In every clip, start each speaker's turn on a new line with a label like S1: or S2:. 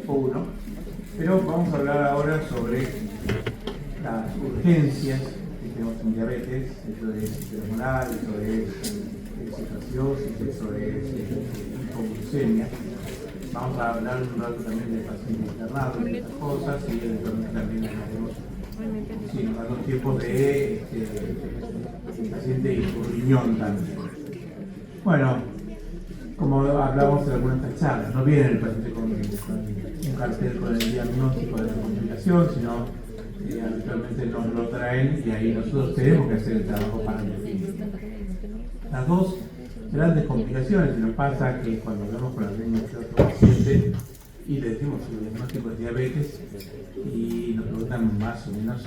S1: tipo 1, pero vamos a hablar ahora sobre las urgencias que tenemos en diabetes. Eso es hipermolar, eso es cetoacidosis, eso es hipoglucemia. Vamos a hablar un rato también del paciente internado, de estas cosas, y eventualmente también hablaremos, si nos da los tiempos de paciente hiporriñón también. Bueno, como hablamos en algunas de estas charlas, no viene el paciente con un cartel con el diagnóstico de la complicación, sino habitualmente nos lo traen y ahí nosotros tenemos que hacer el trabajo para definir. Las dos grandes complicaciones que nos pasa que cuando hablamos con algún otro paciente y le decimos el diagnóstico de diabetes y nos preguntan más o menos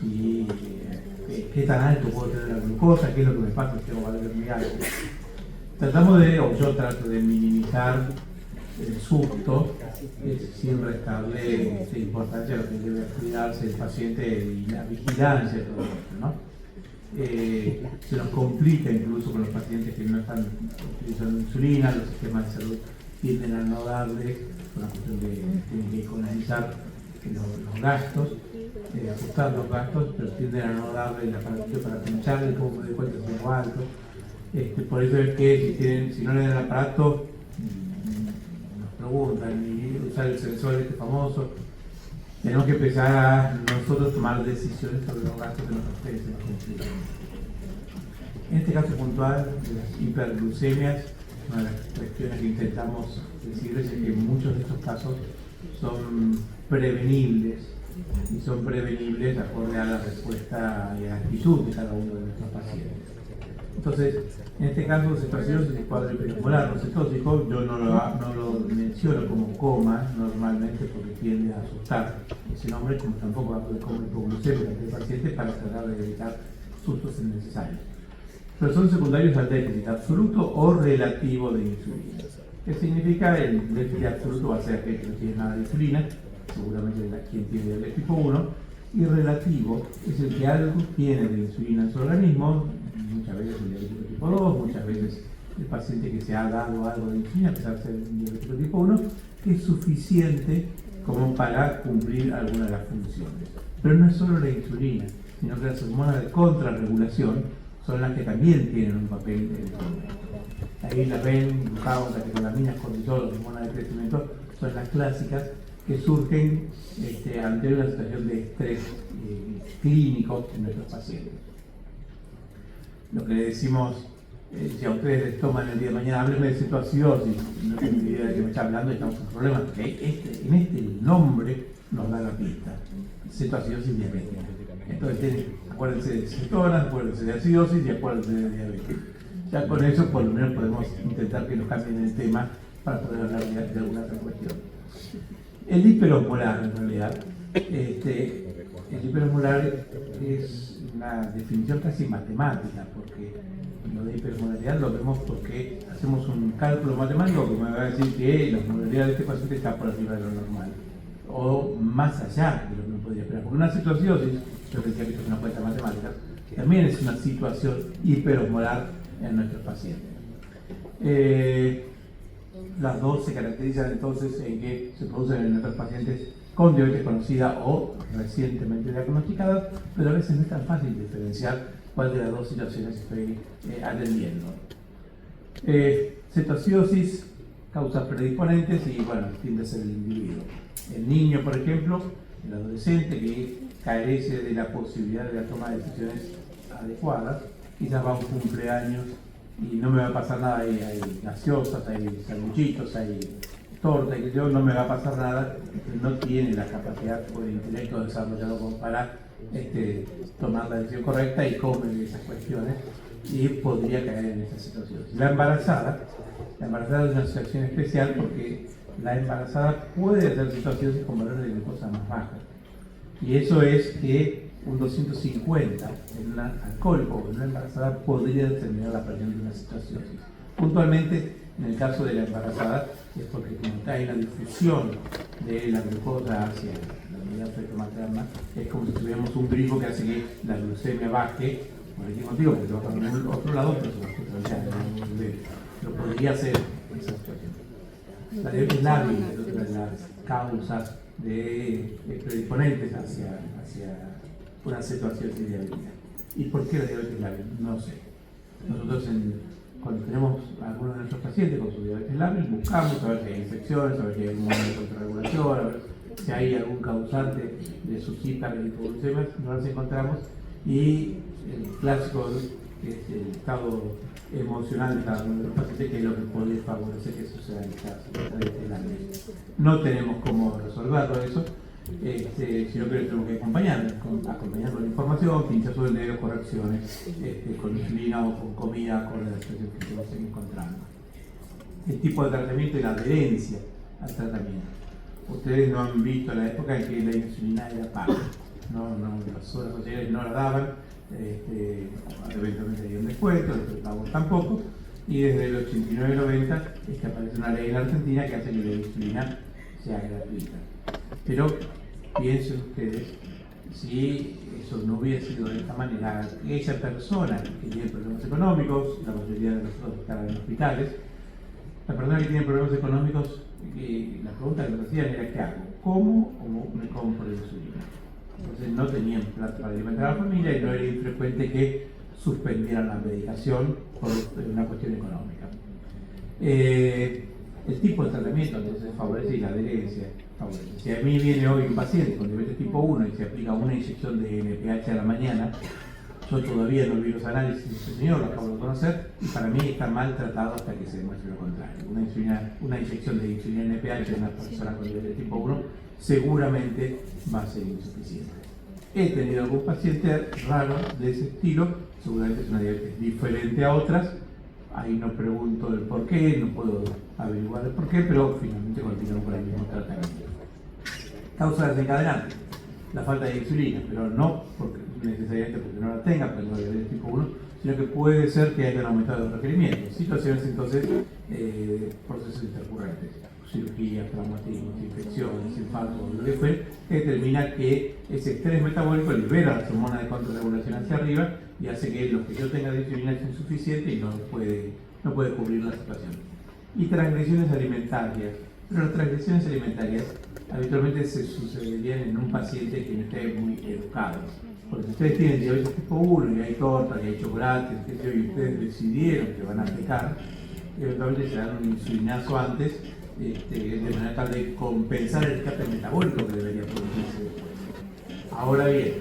S1: si qué tan alto puedo tener la glucosa, qué es lo que me pasa si tengo valores muy altos. Tratamos de, o yo trato de minimizar el susto sin restarle importancia a lo que debe cuidarse el paciente y la vigilancia de todo esto, ¿no? Se nos complica incluso con los pacientes que no están utilizando insulina, los sistemas de salud tienden a no darle, por la cuestión de tienen que economizar los gastos, ajustar los gastos, pero tienden a no darle el aparatito para pincharle, como me doy cuenta si tengo alto. Por eso es que si no le dan el aparato, nos preguntan y usar el sensor famoso. Tenemos que empezar a nosotros tomar decisiones sobre los gastos que nos ofrecen. En este caso puntual de las hiperglucemias, una de las cuestiones que intentamos decirles es que muchos de estos casos son prevenibles y son prevenibles acorde a la respuesta y a la actitud de cada uno de nuestros pacientes. Entonces, en este caso, cetoacidosis es cuadro hiperosmolar. Los cetóxicos yo no lo menciono como coma normalmente porque tiende a asustar ese nombre, como tampoco hablo de coma hipoglucémica del paciente para tratar de evitar sustos innecesarios. Pero son secundarios al déficit absoluto o relativo de insulina. ¿Qué significa? El déficit absoluto va a ser aquel que no tiene nada de insulina, seguramente quien tiene diabetes tipo 1, y relativo es el que algo tiene de insulina en su organismo, muchas veces el diabético tipo 2, muchas veces el paciente que se ha dado algo de insulina, a pesar de ser un diabético tipo 1, que es suficiente como para cumplir alguna de las funciones. Pero no es solo la insulina, sino que las hormonas de contrarregulación son las que también tienen un papel en todo esto. Ahí la ven, glucagon, catecolaminas, cortisol, hormonas de crecimiento, son las clásicas que surgen ante una situación de estrés clínico en nuestros pacientes. Lo que le decimos, si a ustedes les toman el día de mañana, háblenme de cetoacidosis, no tengo ni idea de qué me está hablando y estamos con problemas, porque en este nombre nos da la pista, cetoacidosis diabética. Entonces, acuérdense de cetonas, acuérdense de acidosis y acuérdense de diabetes. Ya con eso, por lo menos, podemos intentar que nos cambien el tema para poder hablar de alguna otra cuestión. El hiperosmolar, en realidad, el hiperosmolar es una definición casi matemática, porque lo de hiperosmolaridad lo vemos porque hacemos un cálculo matemático que me va a decir que la osmolaridad de este paciente está por arriba de lo normal, o más allá de lo que uno podría esperar. Porque una cetoacidosis, yo decía que esto es una cuenta matemática, también es una situación hiperosmolar en nuestros pacientes. Las dos se caracterizan entonces en que se producen en nuestros pacientes con diabetes conocida o recientemente diagnosticada, pero a veces no es tan fácil diferenciar cuál de las dos situaciones estoy atendiendo. Cetoacidosis, causas predisponentes y bueno, tiende a ser el individuo. El niño, por ejemplo, el adolescente que carece de la posibilidad de la toma de decisiones adecuadas, quizás va a un cumpleaños y no me va a pasar nada, hay gaseosas, hay sanguchitos, hay torta, y yo no me va a pasar nada, no tiene la capacidad o el intelecto desarrollado como para tomar la decisión correcta y come esas cuestiones y podría caer en esta situación. La embarazada es una situación especial porque la embarazada puede hacer situaciones con valores de glucosa más bajos. Y eso es que un 250 en un alcohólico o en una embarazada podría determinar la aparición de una cetoacidosis. Puntualmente, en el caso de la embarazada, es porque como hay una difusión de la glucosa hacia la unidad feto-materna, es como si tuviéramos un grifo que hace que la glucemia baje, por el motivo, porque va para el otro lado, pero lo podría hacer en esa situación. La diabetes lábil, el otro es la causas predisponentes hacia una situación de diabetes. ¿Y por qué la diabetes lábil? No sé. Nosotros cuando tenemos a algunos de nuestros pacientes con su diabetes lábil, buscamos a ver si hay infecciones, a ver si hay algún modo de contrarregulación, a ver si hay algún causante de sus hiperglicemias, no las encontramos, y el clásico el estado emocional de cada uno de los pacientes, que es lo que puede favorecer que suceda en esta diabetes lábil. No tenemos cómo resolverlo eso, sino que lo tenemos que acompañar con información, pinchazo de dedo, correcciones, con insulina o con comida, con la situación que estemos encontrando. El tipo de tratamiento y la adherencia al tratamiento. Ustedes no han visto la época en que la insulina era paga, las obras sociales no la daban, eventualmente había un descuento, los prepagos tampoco, y desde el 89-90 aparece una ley en la Argentina que hace que la insulina sea gratuita. Pero piensen ustedes, si eso no hubiera sido de esta manera, esa persona que tiene problemas económicos, la mayoría de nosotros están en hospitales, la persona que tiene problemas económicos, la pregunta que nos hacían era: ¿qué hago? ¿Cómo o me compro insulina? Entonces no tenían plata para alimentar a la familia y no era infrecuente que suspendieran la medicación por una cuestión económica. El tipo de tratamiento entonces favorece y la adherencia favorece. Si a mí viene hoy un paciente con diabetes tipo 1 y se aplica una inyección de NPH a la mañana, yo todavía no vi los análisis de este señor, lo acabo de conocer, y para mí está mal tratado hasta que se demuestre lo contrario. Una inyección de insulina NPH en una persona con diabetes tipo 1 seguramente va a ser insuficiente. He tenido algún paciente raro de ese estilo, seguramente es una diabetes diferente a otras. Ahí no pregunto el por qué, no puedo averiguar el por qué, pero finalmente continuamos con el mismo tratamiento. Causa desencadenante: la falta de insulina, pero no necesariamente porque no la tenga, porque no es del tipo 1, sino que puede ser que hayan aumentado los requerimientos. Situaciones entonces, procesos intercurrentes, cirugías, traumatismos, infecciones, infartos, lo que fue, que determina que ese estrés metabólico libera las hormonas de contrarregulación hacia arriba y hace que lo que yo tenga de insulina es insuficiente y no puede cubrir la situación. Y transgresiones alimentarias. Pero las transgresiones alimentarias habitualmente se sucederían en un paciente que no esté muy educado. Porque si ustedes tienen diabetes tipo 1 y hay tortas y hay chocolates, y ustedes decidieron que van a pecar, eventualmente se dan un insulinazo antes, de manera tal de compensar el escape metabólico que debería producirse después. Ahora bien,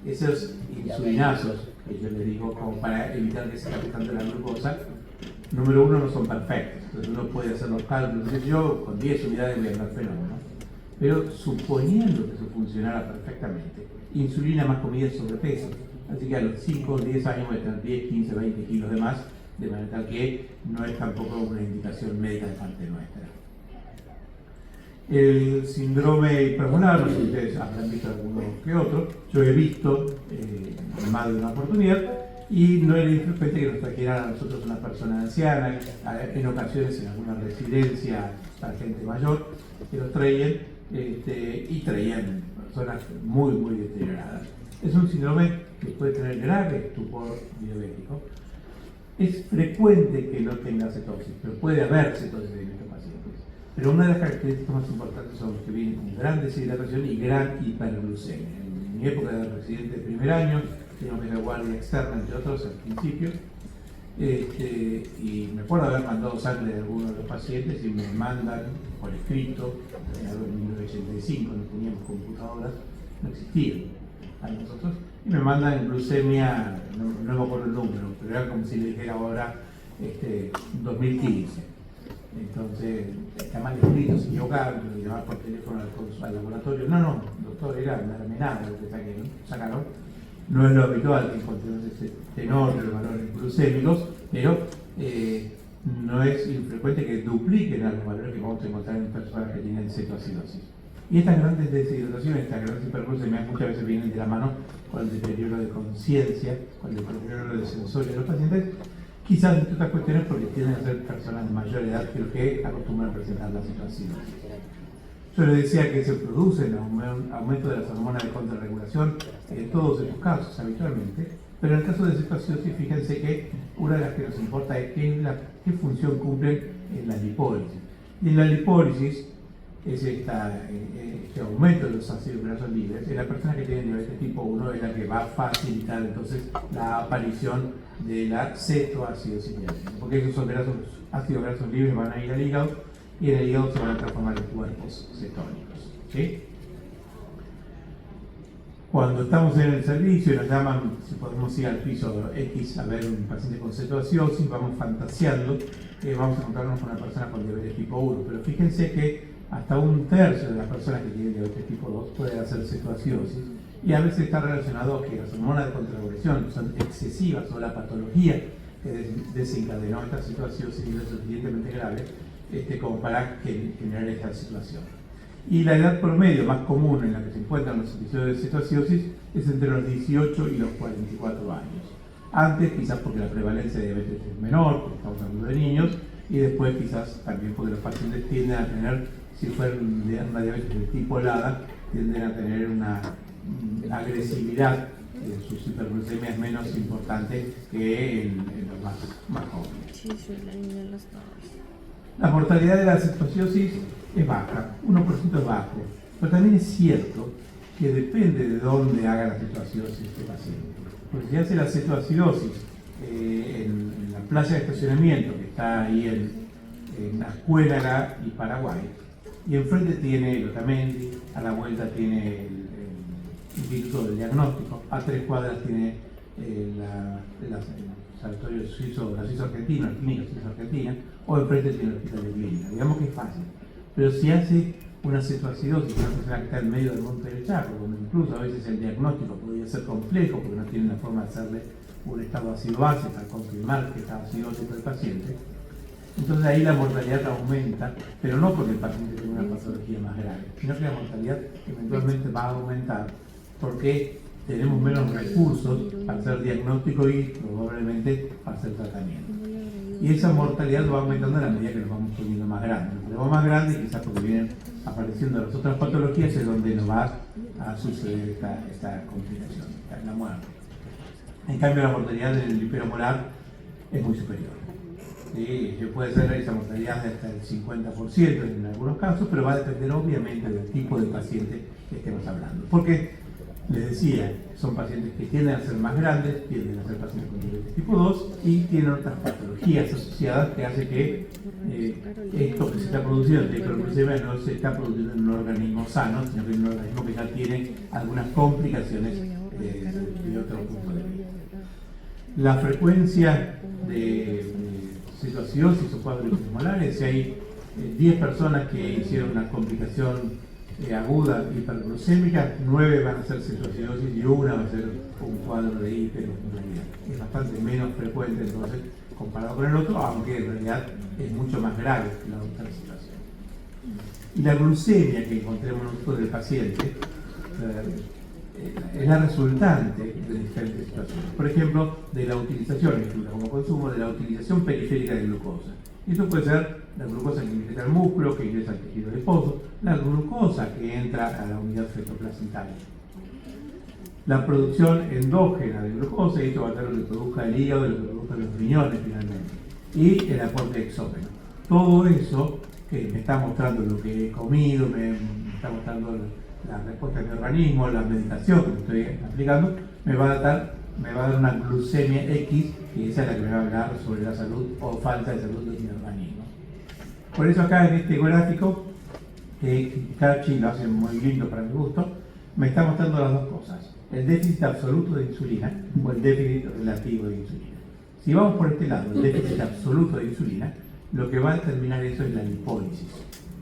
S1: esos insulinazos que yo les digo como para evitar que se escape tanto la glucosa, número uno, no son perfectos. Entonces uno puede hacer los cálculos. Entonces yo con 10 unidades voy a andar fenómeno. Pero suponiendo que eso funcionara perfectamente, insulina más comida es sobrepeso. Así que a los 5 o 10 años voy a tener 10, 15, 20 kilos de más, de manera tal que no es tampoco una indicación médica de parte nuestra. El síndrome hipermolar, no sé si ustedes habrán visto alguno que otro, yo he visto más de una oportunidad, y no era infrecuente que nos trajeran a nosotros una persona anciana, en ocasiones en alguna residencia para gente mayor, que los traían, y traían personas muy, muy deterioradas. Es un síndrome que puede tener grave estupor diabético. Es frecuente que no tenga cetosis, pero puede haber cetosis en estos pacientes. Pero una de las características más importantes son los que vienen con gran deshidratación y gran hiperglucemia. En mi época de residente de primer año, teníamos que la guardia externa, entre otros, al principio, y me acuerdo haber mandado sangre de algunos de los pacientes y me mandan por escrito, en 1985 no teníamos computadoras, no existían a nosotros, y me mandan glucemia, no me acuerdo el número, pero era como si le dijera ahora 2015. Entonces, está mal escrito, se equivocaron, me llamaban por teléfono al laboratorio. No, doctor, era mermelada lo que sacaron. No es lo habitual que encontremos ese tenor de los valores glucémicos, pero no es infrecuente que dupliquen a los valores que vamos a encontrar en personas que tienen cetoacidosis. Y estas grandes deshidrataciones, estas grandes hiperglucemias muchas veces vienen de la mano con el deterioro de conciencia, con el deterioro de sensorio de los pacientes, quizás entre otras cuestiones porque tienden a ser personas de mayor edad que los que acostumbran a presentar la cetoacidosis. Yo les decía que se produce un aumento de las hormonas de contrarregulación en todos estos casos habitualmente, pero en el caso de cetoacidosis, fíjense que una de las que nos importa es qué función cumplen en la lipólisis. Y en la lipólisis, es este aumento de los ácidos grasos libres. En la persona que tiene diabetes tipo 1 es la que va a facilitar entonces la aparición de la cetoacidosis, porque esos son ácidos grasos libres van a ir al hígado y en el hígado se van a transformar en cuerpos cetónicos. ¿Sí? Cuando estamos en el servicio y nos llaman, si podemos ir al piso X a ver un paciente con cetoacidosis, vamos fantaseando que vamos a encontrarnos con una persona con diabetes tipo 1. Pero fíjense que hasta 1/3 de las personas que tienen diabetes tipo 2 pueden hacer cetoacidosis y a veces está relacionado a que las hormonas de contrarregulación son excesivas o la patología que desencadenó esta cetoacidosis es lo suficientemente grave como para generar esta situación. Y la edad promedio más común en la que se encuentran los episodios de cetoacidosis es entre los 18 y los 44 años. Antes, quizás porque la prevalencia de diabetes es menor, porque estamos hablando de niños, y después quizás también porque los pacientes tienden a tener, si fuera una diabetes de tipo LADA, tienden a tener una agresividad de sus hiperglucemias menos importante que en los más jóvenes.
S2: Sí, soy la niña de los dos.
S1: La mortalidad de la cetoacidosis es baja, 1% es bajo, pero también es cierto que depende de dónde haga la cetoacidosis este paciente. Porque si hace la cetoacidosis en la playa de estacionamiento que está ahí en Ascuénaga y Paraguay, y enfrente tiene el Otamendi, a la vuelta tiene el Instituto del Diagnóstico, a 3 cuadras tiene el sanatorio suizo, la Suiza Argentina, la clínica suiza argentina, o enfrente tiene el hospital de clínica. Digamos que es fácil. Pero si hace una cetoacidosis, una persona que está en medio del monte del Chaco, donde incluso a veces el diagnóstico podría ser complejo porque no tiene la forma de hacerle un estado ácido base para confirmar que está acidótico el paciente, entonces ahí la mortalidad aumenta, pero no porque el paciente tenga una patología más grave, sino que la mortalidad eventualmente va a aumentar porque tenemos menos recursos para hacer diagnóstico y probablemente para hacer tratamiento. Y esa mortalidad va aumentando a la medida que nos vamos poniendo más grandes. Nos ponemos más grandes, quizás porque vienen apareciendo las otras patologías, es donde nos va a suceder esta complicación, la muerte. En cambio, la mortalidad del lipero molar es muy superior. ¿Sí? Puede ser esa mortalidad de hasta el 50% en algunos casos, pero va a depender obviamente del tipo de paciente que estemos hablando. Porque les decía, son pacientes que tienden a ser más grandes, tienden a ser pacientes con diabetes tipo 2 y tienen otras patologías asociadas que hace que esto que se está produciendo, la hiperglucemia, no se está produciendo en un organismo sano, sino que en un organismo que ya tiene algunas complicaciones de otro punto de vista. La frecuencia de cetoacidosis o cuadros lipomolares, si hay 10 personas que hicieron una complicación aguda hiperglucémica, 9 van a ser cetoacidosis y 1 va a ser un cuadro de hiperosmolaridad. Es bastante menos frecuente entonces comparado con el otro, aunque en realidad es mucho más grave que la otra situación. Y la glucemia que encontremos nosotros del paciente es la resultante de diferentes situaciones. Por ejemplo, de la utilización, como consumo, de la utilización periférica de glucosa. Esto puede ser la glucosa que ingresa al músculo, que ingresa al tejido adiposo, la glucosa que entra a la unidad fetoplacentaria. La producción endógena de glucosa, y esto va a ser lo que produzca el hígado, lo que produzca los riñones finalmente, y el aporte exógeno. Todo eso que me está mostrando lo que he comido, me está mostrando la respuesta de mi organismo, la medicación que me estoy aplicando, me va a dar una glucemia X, que esa es la que me va a hablar sobre la salud o falta de salud de mi organismo. Por eso acá en este gráfico, que Kachi lo hace muy lindo para mi gusto, me está mostrando las dos cosas: el déficit absoluto de insulina o el déficit relativo de insulina. Si vamos por este lado, el déficit absoluto de insulina, lo que va a determinar eso es la lipólisis.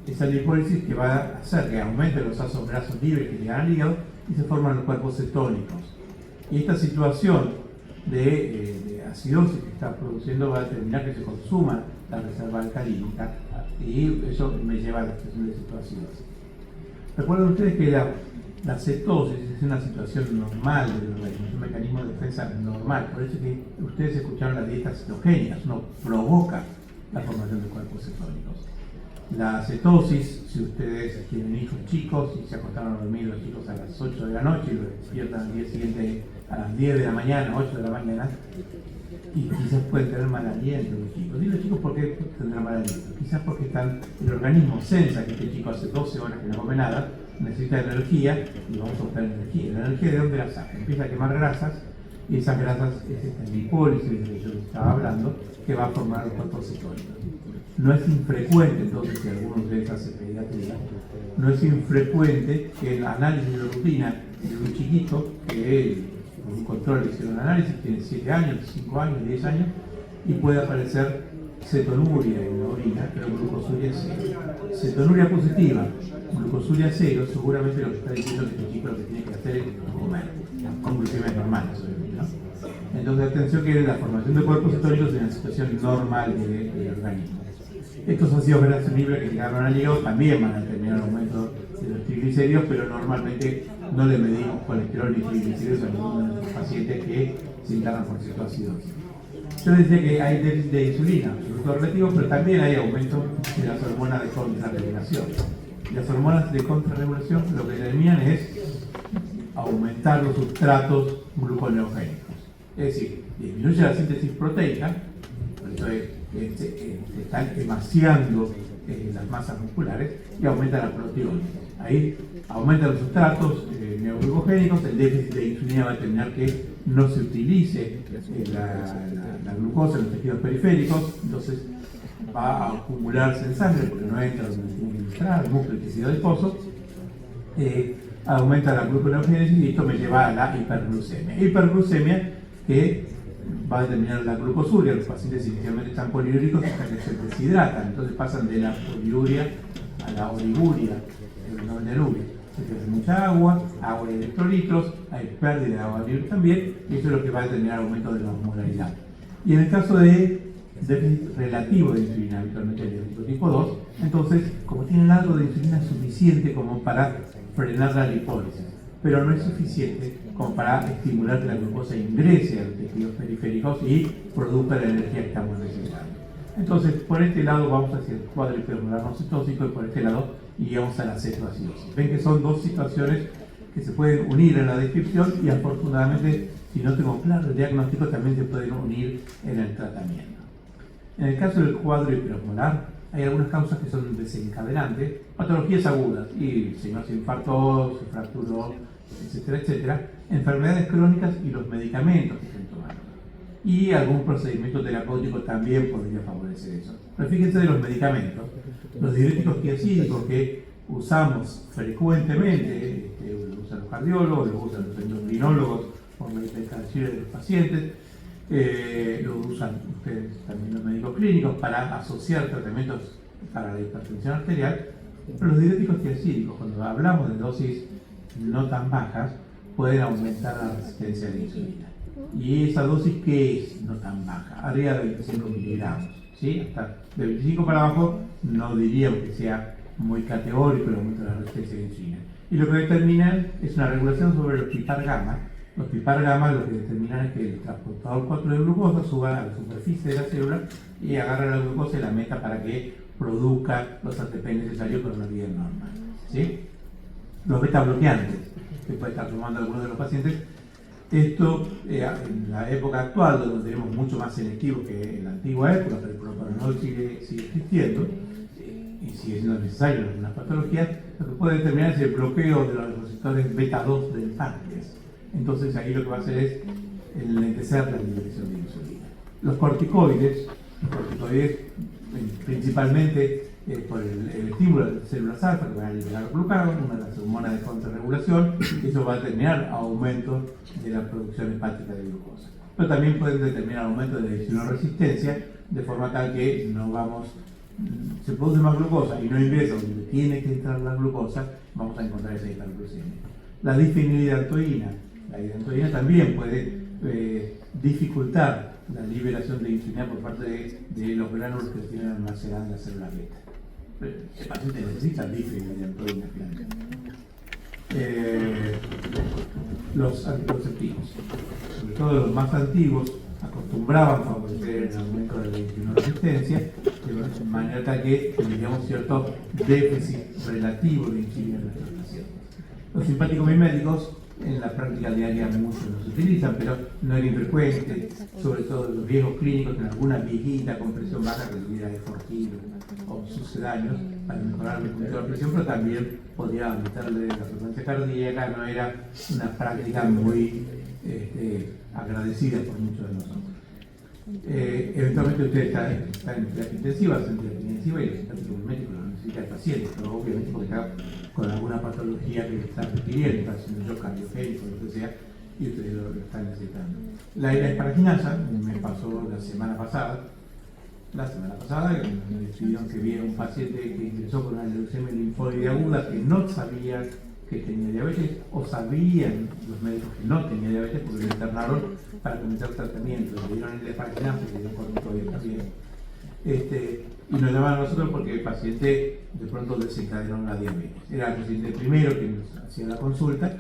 S1: Esa lipólisis que va a hacer que aumenten los ácidos grasos libres que llegan al hígado y se forman los cuerpos cetónicos. Y esta situación de acidosis que está produciendo va a determinar que se consuma la reserva alcalínica y eso me lleva a la situación de cetoacidosis. Recuerden ustedes que la cetosis es una situación normal del organismo, es un mecanismo de defensa normal. Por eso es que ustedes escucharon las dietas cetogénicas, no provoca la formación de cuerpos cetónicos. La cetosis, si ustedes tienen hijos chicos y se acostaron a dormir los chicos a las 8 de la noche y los despiertan al día siguiente a las 10 de la mañana, 8 de la mañana, y quizás pueden tener mal aliento los chicos. ¿Y los chicos por qué tendrán mal aliento? Quizás porque el organismo sensa que este chico hace 12 horas que no come nada, necesita energía y vamos a buscar energía. ¿La energía de dónde la saca? Empieza a quemar grasas y esas grasas es esta lipólisis de la que yo les estaba hablando que va a formar los cuerpos cetónicos. No es infrecuente, entonces, si alguno de ustedes hace pediatría, no es infrecuente que el análisis de rutina de un chiquito que con un control le hicieron análisis, tiene 7 años, 5 años, 10 años, y puede aparecer cetonuria en la orina, pero glucosuria cero. Cetonuria positiva, glucosuria cero, seguramente lo que está diciendo es que el chico lo que tiene que hacer es comer, con glucemias normales, obviamente, ¿no? Entonces, atención que la formación de cuerpos cetónicos es una situación normal del organismo. Estos ácidos grasos libres que llegaron al hígado también van a determinar el aumento de los triglicéridos, pero normalmente no le medimos colesterol ni triglicéridos a ninguno de nuestros pacientes que se internan por cetoacidosis. Yo decía que hay déficit de insulina, absoluto relativo, pero también hay aumento de las hormonas de contrarregulación. Las hormonas de contrarregulación lo que determinan es aumentar los sustratos gluconeogénicos. Es decir, disminuye la síntesis proteica, por eso se están emaciando las masas musculares y aumenta la proteína. Ahí aumentan los sustratos neoglucogénicos, el déficit de insulina va a determinar que no se utilice la glucosa en los tejidos periféricos, entonces va a acumularse en sangre porque no entra donde tiene que entrar, el músculo y tejido adiposo, aumenta la gluconeogénesis y esto me lleva a la hiperglucemia. Hiperglucemia que va a determinar la glucosuria. Los pacientes inicialmente están poliúricos hasta que se deshidratan, entonces pasan de la poliuria a la oliguria, se pierde mucha agua y electrolitos, hay pérdida de agua libre también, y eso es lo que va a determinar el aumento de la osmolaridad. Y en el caso de déficit relativo de insulina, habitualmente el diabético tipo 2, entonces, como tienen algo de insulina suficiente como para frenar la lipólisis, pero no es suficiente como para estimular que la glucosa ingrese a los tejidos periféricos y produzca la energía que estamos necesitando. Entonces, por este lado vamos hacia el cuadro hipermolar cetóxico y por este lado iríamos a la cetoacidosis. Ven que son dos situaciones que se pueden unir en la descripción y afortunadamente, si no tengo claro el diagnóstico, también se pueden unir en el tratamiento. En el caso del cuadro hipermolar, hay algunas causas que son desencadenantes, patologías agudas, y si no se infartó, se fracturó, etcétera, etcétera, enfermedades crónicas y los medicamentos que estén tomando. Y algún procedimiento terapéutico también podría favorecer eso. Pero fíjense de los medicamentos, los diuréticos tiazídicos que usamos frecuentemente, lo usan los cardiólogos, lo usan los endocrinólogos por medicaciones de los pacientes, lo usan ustedes también los médicos clínicos para asociar tratamientos para la hipertensión arterial, pero los diuréticos tiazídicos, cuando hablamos de dosis no tan bajas, pueden aumentar la resistencia a la insulina. ¿Y esa dosis qué es no tan baja? Arriba de 25 miligramos, ¿sí? Hasta de 25 para abajo no diríamos que sea muy categórico el aumento de la resistencia a la insulina. Y lo que determinan es una regulación sobre los PIPAR gamma. Los PIPAR gamma lo que determinan es que el transportador 4 de glucosa suba a la superficie de la célula y agarra la glucosa y la meta para que produzca los ATP necesarios para una vida normal, ¿sí? Los beta bloqueantes que puede estar tomando algunos de los pacientes. Esto, en la época actual, donde tenemos mucho más selectivos que en la antigua época, pero el propranolol sigue existiendo y sigue siendo necesario en algunas patologías, lo que puede determinar es el bloqueo de los receptores beta 2 del páncreas. Entonces ahí lo que va a hacer es enlentecer la liberación de insulina. Los corticoides principalmente por el estímulo de células alfa que van a liberar glucagón, una de las hormonas de contrarregulación, eso va a determinar aumento de la producción hepática de glucosa. Pero también pueden determinar aumento de la insulinoresistencia, de forma tal que se produce más glucosa y no ingresa donde tiene que entrar la glucosa, vamos a encontrar esa hiperglucemia. La difenilidantoína también puede dificultar la liberación de insulina por parte de los gránulos que tienen almacenadas en la célula beta. El paciente necesita difenilidantoína finalmente. Los anticonceptivos, sobre todo los más antiguos, acostumbraban a favorecer el aumento de la insulinoresistencia, de manera tal que tendríamos cierto déficit relativo de insulina en nuestros pacientes. Los simpáticos miméticos en la práctica diaria muchos no se utilizan, pero no era infrecuente, sobre todo los riesgos clínicos en alguna viejita con presión baja que tuviera efortil o sucedáneos para mejorar el punto de la presión, pero también podía aumentarle la frecuencia cardíaca. No era una práctica muy agradecida por muchos de nosotros. Eventualmente usted está en terapia intensiva, en terapia intensiva, y el médico lo necesita el paciente, pero obviamente porque está con alguna patología que está requiriendo, está haciendo shock cardiogénico, lo que sea, y ustedes lo están necesitando. La esparaginasa me pasó la semana pasada, me decidieron que había un paciente que ingresó con una leucemia linfoide aguda que no sabía que tenía diabetes, o sabían los médicos que no tenía diabetes porque lo internaron para comenzar tratamiento, le dieron el esparaginasa y le dieron corticoides también. Y nos llamaban a nosotros porque el paciente de pronto desencadenó la diabetes. Era el paciente primero que nos hacía la consulta.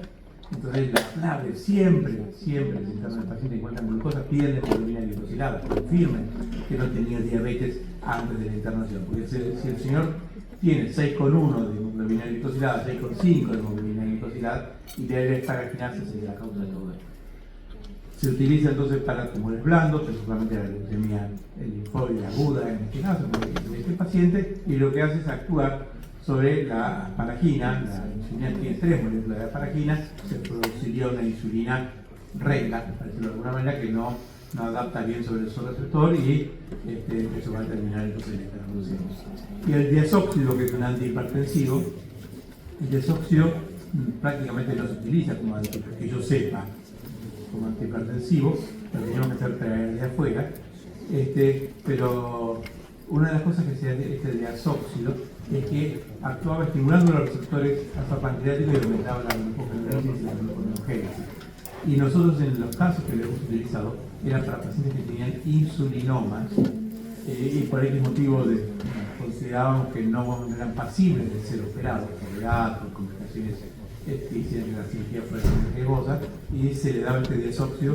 S1: Entonces la clave siempre si el paciente encuentra glucosa, piden hemoglobina glicosilada, confirmen que no tenía diabetes antes de la internación. Porque si el señor tiene 6,1 de hemoglobina glicosilada, 6,5 de hemoglobina glicosilada, y de ahí la esparaginasa sería la causa de todo esto. Se utiliza entonces para tumores blandos, principalmente la leucemia linfoide aguda en este caso, en este paciente, y lo que hace es actuar sobre la asparagina. La insulina tiene 3 moléculas de asparagina, se produciría una insulina recta, por decirlo de alguna manera, que no adapta bien sobre el receptor, y eso va a terminar entonces en esta reducción. Y el diazóxido, que es un antihipertensivo, el diazóxido prácticamente no se utiliza como antihipertensivo, que yo sepa, como antihipertensivo, lo teníamos que hacer traer de afuera, pero una de las cosas que hacía este diazóxido es que actuaba estimulando los receptores alfa-pancreáticos y aumentaba la glucogenesis y la gluconeogénesis. Y nosotros, en los casos que lo hemos utilizado, eran para pacientes que tenían insulinomas, y por X motivo considerábamos que no eran pasibles de ser operados por edad, por complicaciones que hicieron que la cirugía fuera riesgosa, y se le daba este diazóxido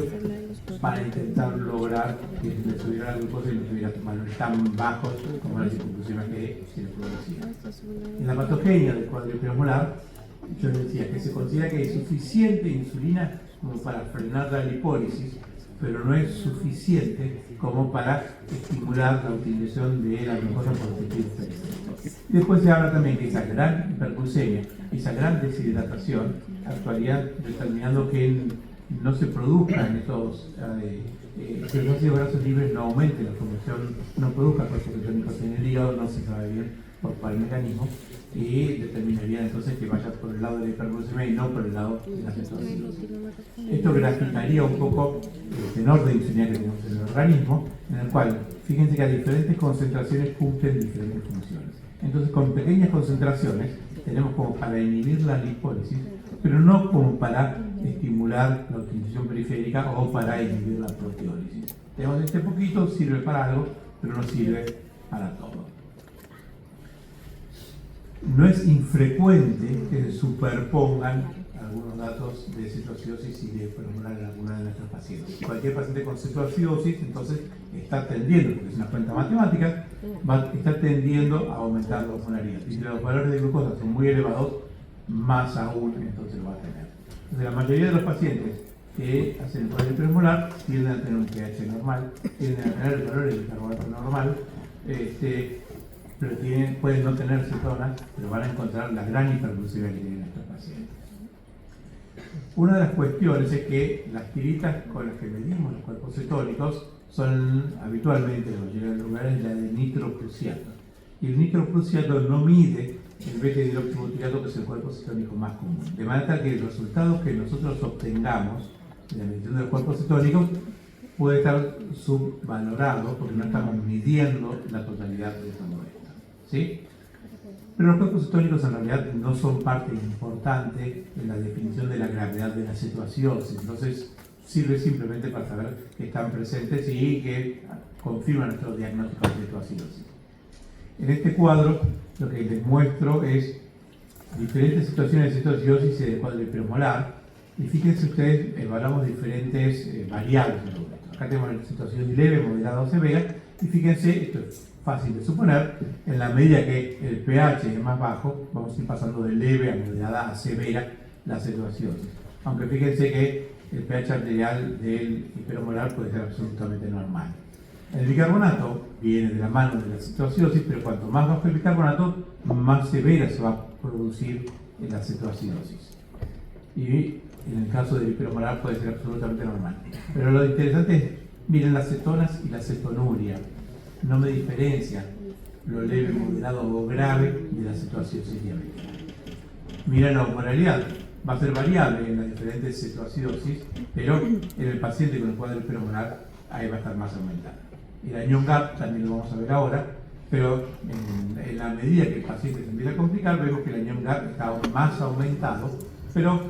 S1: para intentar lograr que le subiera la glucosa y no tuviera valores tan bajos como las conclusiones que se le producían. En la patogenia del cuadro hiperomolar, yo les decía que se considera que hay suficiente insulina como para frenar la lipólisis, pero no es suficiente como para estimular la utilización de la glucosa por el tejido periférico. Después se habla también que esa gran hiperglucemia, esa gran deshidratación, actuaría determinando que no se produzcan estos ácidos grasos libres, no aumente la formación, no produzca cuerpos cetónicos en el hígado, no se sabe bien por cuál mecanismo, y determinaría entonces que vaya por el lado de la hiperglucemia y no por el lado de la cetoacidosis. Esto graficaría un poco el tenor de insulina que tenemos en el organismo, en el cual, fíjense que a diferentes concentraciones cumplen diferentes funciones. Entonces, con pequeñas concentraciones tenemos como para inhibir la lipólisis, pero no como para estimular la utilización periférica o para inhibir la proteólisis. Tenemos este poquito, sirve para algo, pero no sirve para todo. No es infrecuente que se superpongan algunos datos de cetoacidosis y de hiperomolar en alguna de nuestros pacientes. Cualquier paciente con cetoacidosis entonces está tendiendo, porque es una cuenta matemática, está tendiendo a aumentar la osmolaridad. Y si los valores de glucosa son muy elevados, más aún entonces lo va a tener. Entonces, la mayoría de los pacientes que hacen el cuadro hiperomolar tienden a tener un pH normal, tienden a tener valores de carbonato normal, pero pueden no tener cetonas, pero van a encontrar la gran hiperglucemia que tienen estos pacientes. Una de las cuestiones es que las tiritas con las que medimos los cuerpos cetónicos son habitualmente, en la mayoría de los lugares, la de nitroprusiato. Y el nitroprusiato no mide el beta-hidroxibutirato, que es el cuerpo cetónico más común. De manera que el resultado que nosotros obtengamos en la medición de los cuerpos cetónicos puede estar subvalorado porque no estamos midiendo la totalidad de esta muestra. ¿Sí? Pero los cuerpos cetónicos en realidad no son parte importante en la definición de la gravedad de la cetoacidosis. Entonces sirve simplemente para saber que están presentes y que confirman nuestro diagnóstico de cetoacidosis. En este cuadro lo que les muestro es diferentes situaciones de cetoacidosis y de cuadro hiperomolar. Y fíjense ustedes, evaluamos diferentes variables. Acá tenemos la cetoacidosis leve, moderada o severa. Y fíjense, esto es fácil de suponer, en la medida que el pH es más bajo, vamos a ir pasando de leve a moderada a severa la cetoacidosis. aunque fíjense que el pH arterial del hiperomolar puede ser absolutamente normal. El bicarbonato viene de la mano de la cetoacidosis, pero cuanto más bajo el bicarbonato, más severa se va a producir la cetoacidosis. Y en el caso del hiperomolar puede ser absolutamente normal. Pero lo interesante es, miren las cetonas y la cetonuria. No me diferencia lo leve, moderado o grave de la cetoacidosis diabética. Miren la osmolaridad. Va a ser variable en las diferentes cetoacidosis, pero en el paciente con el cuadro hiperomolar ahí va a estar más aumentada. El anion gap también lo vamos a ver ahora, pero en la medida que el paciente se empieza a complicar, vemos que el anion gap está aún más aumentado, pero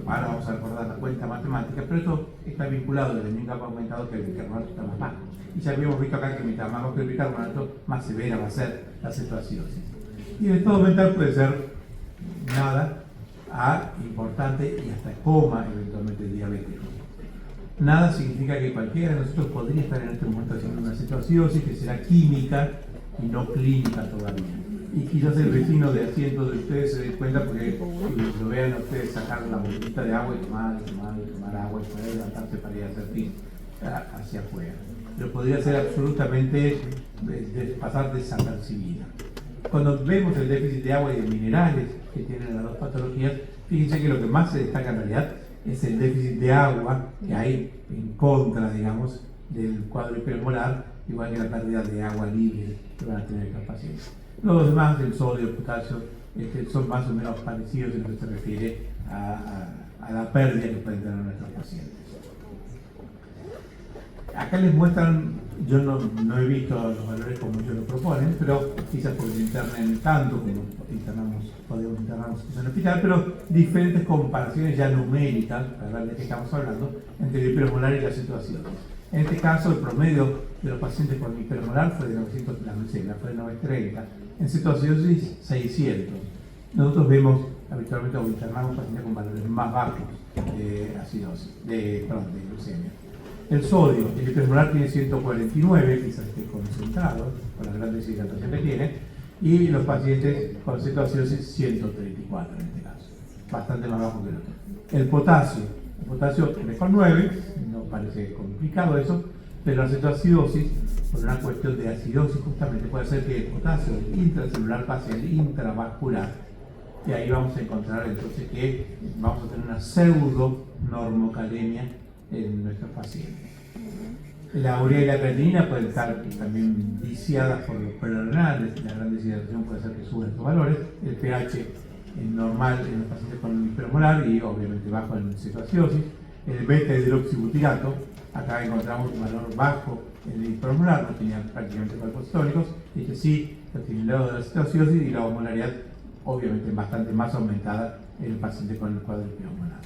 S1: ahora vamos a recordar la cuenta matemática, pero esto está vinculado al anion gap aumentado que el bicarbonato está más bajo. Y ya habíamos visto acá que mientras más bajo el bicarbonato, más severa va a ser la cetoacidosis. Y el estado mental puede ser nada a importante y hasta coma eventualmente diabético. Nada significa que cualquiera de nosotros podría estar en este momento haciendo una cetoacidosis que será química y no clínica todavía. Y quizás el vecino de asiento de ustedes se dé cuenta porque lo vean a ustedes sacar la botellita de agua y tomar agua y poder levantarse para ir a hacer pis hacia afuera. Pero podría ser absolutamente pasar desapercibida. Cuando vemos el déficit de agua y de minerales que tienen las dos patologías, fíjense que lo que más se destaca en realidad es el déficit de agua que hay en contra, digamos, del cuadro hiperomolar, igual que la pérdida de agua libre que van a tener estos pacientes. Los demás, el sodio, el potasio, son más o menos parecidos en lo que se refiere a la pérdida que pueden tener nuestros pacientes. Acá les muestran, yo no he visto los valores como ellos lo proponen, pero quizás porque se internen tanto como podemos internarnos en el hospital, pero diferentes comparaciones ya numéricas, para ver de qué estamos hablando, entre el hiperomolar y la cetoacidosis. En este caso, el promedio de los pacientes con hiperomolar fue de 900, la glucemia fue de 930, en cetoacidosis 600. Nosotros vemos habitualmente o internamos pacientes con valores más bajos de acidosis, de glucemia. El sodio, el hiperomolar tiene 149, quizás esté concentrado, con la gran deshidratación que tiene, y los pacientes con cetoacidosis 134 en este caso, bastante más bajo que el otro. El potasio 3,9, no parece complicado eso, pero la cetoacidosis, por una cuestión de acidosis justamente, puede ser que el potasio intracelular pase al intravascular, y ahí vamos a encontrar entonces que vamos a tener una pseudo normocalemia en nuestros pacientes. La urea y la creatinina pueden estar también viciadas por los prerenales, la gran deshidratación puede hacer que suban estos valores. El pH es normal en los pacientes con hiperomolar y obviamente bajo en cetoacidosis. El beta-hidroxibutirato, acá encontramos un valor bajo en el hiperomolar, no tenía prácticamente cuerpos cetónicos, este sí, lo tiene el lado de la cetoacidosis y la osmolaridad obviamente bastante más aumentada en el paciente con el cuadro hiperomolar.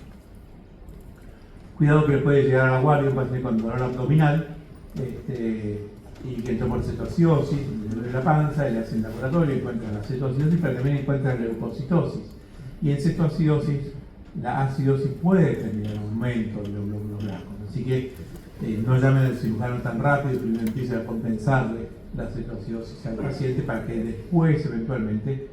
S1: Cuidado que le puede llegar a la guardia un paciente con dolor abdominal y que entró por cetoacidosis, le duele la panza, le hacen laboratorio, encuentran la cetoacidosis, pero también encuentran leucocitosis. Y en cetoacidosis, la acidosis puede tener aumento de los glóbulos blancos. Así que no llamen al cirujano tan rápido, primero empiecen a compensarle la cetoacidosis al paciente para que después eventualmente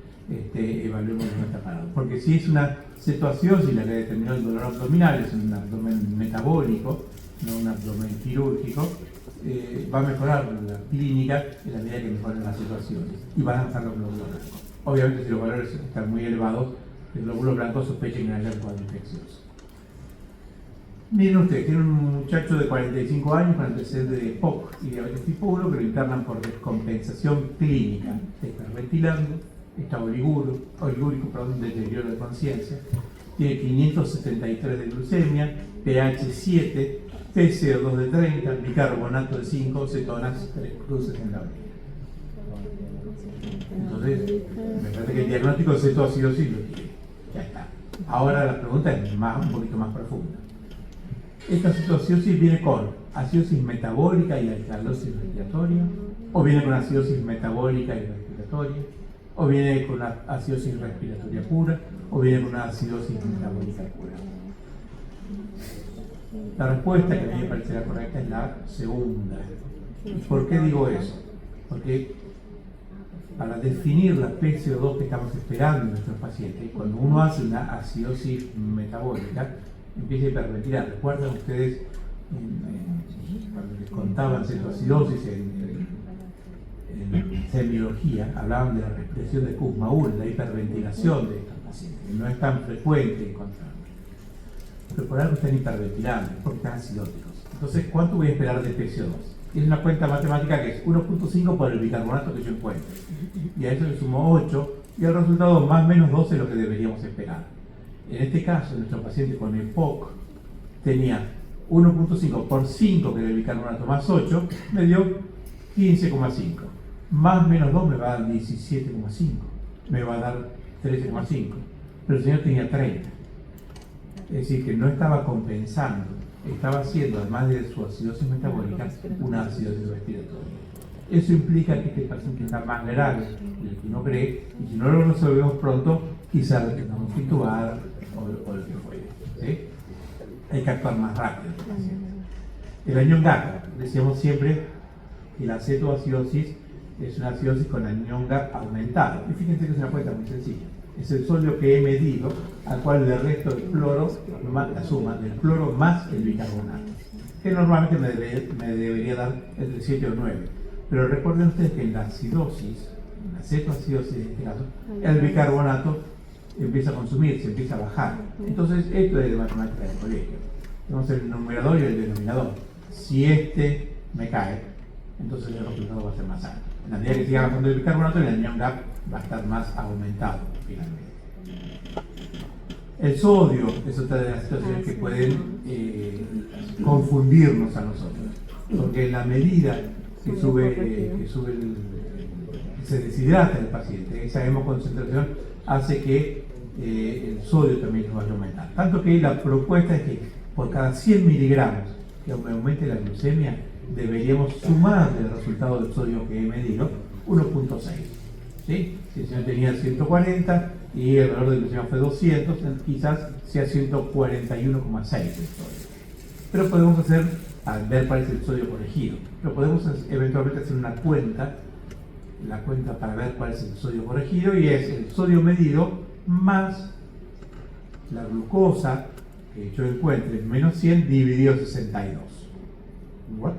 S1: evaluemos cómo está parado. Porque si es una cetoacidosis la que determinó el dolor abdominal, es un abdomen metabólico, no un abdomen quirúrgico, va a mejorar la clínica en la medida que mejoren las cetoacidosis y van a bajar los glóbulos blancos. Obviamente, si los valores están muy elevados, el glóbulo blanco sospechen que haya un cuadro infeccioso. Miren ustedes, tiene un muchacho de 45 años con antecedentes de POC y diabetes tipo 1 que lo internan por descompensación clínica. Está ventilando, está oligúrico, deterioro de conciencia, tiene 573 de glucemia, pH 7, PCO2 de 30, bicarbonato de 5, cetonas 3 cruces en la orina. Entonces, me parece que el diagnóstico de cetoacidosis lo tiene. Ya está. Ahora la pregunta es un poquito más profunda. Esta cetoacidosis viene con acidosis metabólica y alcalosis respiratoria, o viene con acidosis metabólica y respiratoria, o viene con una acidosis respiratoria pura, o viene con una acidosis metabólica pura. La respuesta que a mí me parecerá correcta es la segunda. ¿Y por qué digo eso? Porque para definir la PCO2 que estamos esperando en nuestros pacientes, cuando uno hace una acidosis metabólica, empieza a hiperventilar. ¿Recuerdan ustedes cuando les contaban cetoacidosis en semiología, hablaban de la respiración de Kussmaul, la hiperventilación de estos pacientes, que no es tan frecuente encontrarlo. Pero por algo están hiperventilando, porque están acidóticos. Entonces, ¿cuánto voy a esperar de PCO2? Es una cuenta matemática que es 1.5 por el bicarbonato que yo encuentre. Y a eso le sumo 8, y el resultado más o menos 12 es lo que deberíamos esperar. En este caso, nuestro paciente con EPOC tenía 1.5 por 5, que era el bicarbonato, más 8, me dio 15,5. Más menos 2 me va a dar 17,5. Me va a dar 13,5. Pero el señor tenía 30. Es decir, que no estaba compensando, estaba haciendo, además de su acidosis metabólica, una acidosis respiratoria. Eso implica que este paciente está más grave del que uno cree, y si no lo resolvemos pronto, quizás lo tengamos que intubar o lo que fuere. ¿Sí? Hay que actuar más rápido. El anión GAP, decíamos siempre que la cetoacidosis es una acidosis con anión GAP aumentado. Y fíjense que es una cuenta muy sencilla. Es el sodio que he medido, al cual le resto el cloro, la suma del cloro más el bicarbonato, que normalmente me debería dar entre 7 o 9. Pero recuerden ustedes que en la acidosis, en la cetoacidosis en este caso, el bicarbonato empieza a consumirse, empieza a bajar. Entonces, esto es de matemática del colegio. Tenemos el numerador y el denominador. Si este me cae, entonces el resultado va a ser más alto. En la medida que siga bajando el bicarbonato, el anión GAP va a estar más aumentado finalmente. El sodio es otra de las situaciones que pueden confundirnos a nosotros, porque en la medida que se deshidrata el paciente, esa hemoconcentración hace que el sodio también nos vaya a aumentar. Tanto que la propuesta es que por cada 100 miligramos que aumente la glucemia, deberíamos sumar el resultado del sodio que he medido 1.6. ¿Sí? Si el señor tenía 140 y el valor de glucemia fue 200, quizás sea 141,6 el sodio. Pero podemos hacer, al ver cuál es el sodio corregido, pero podemos eventualmente hacer una cuenta, la cuenta para ver cuál es el sodio corregido, y es el sodio medido más la glucosa que yo encuentre menos 100 dividido 62. ¿What?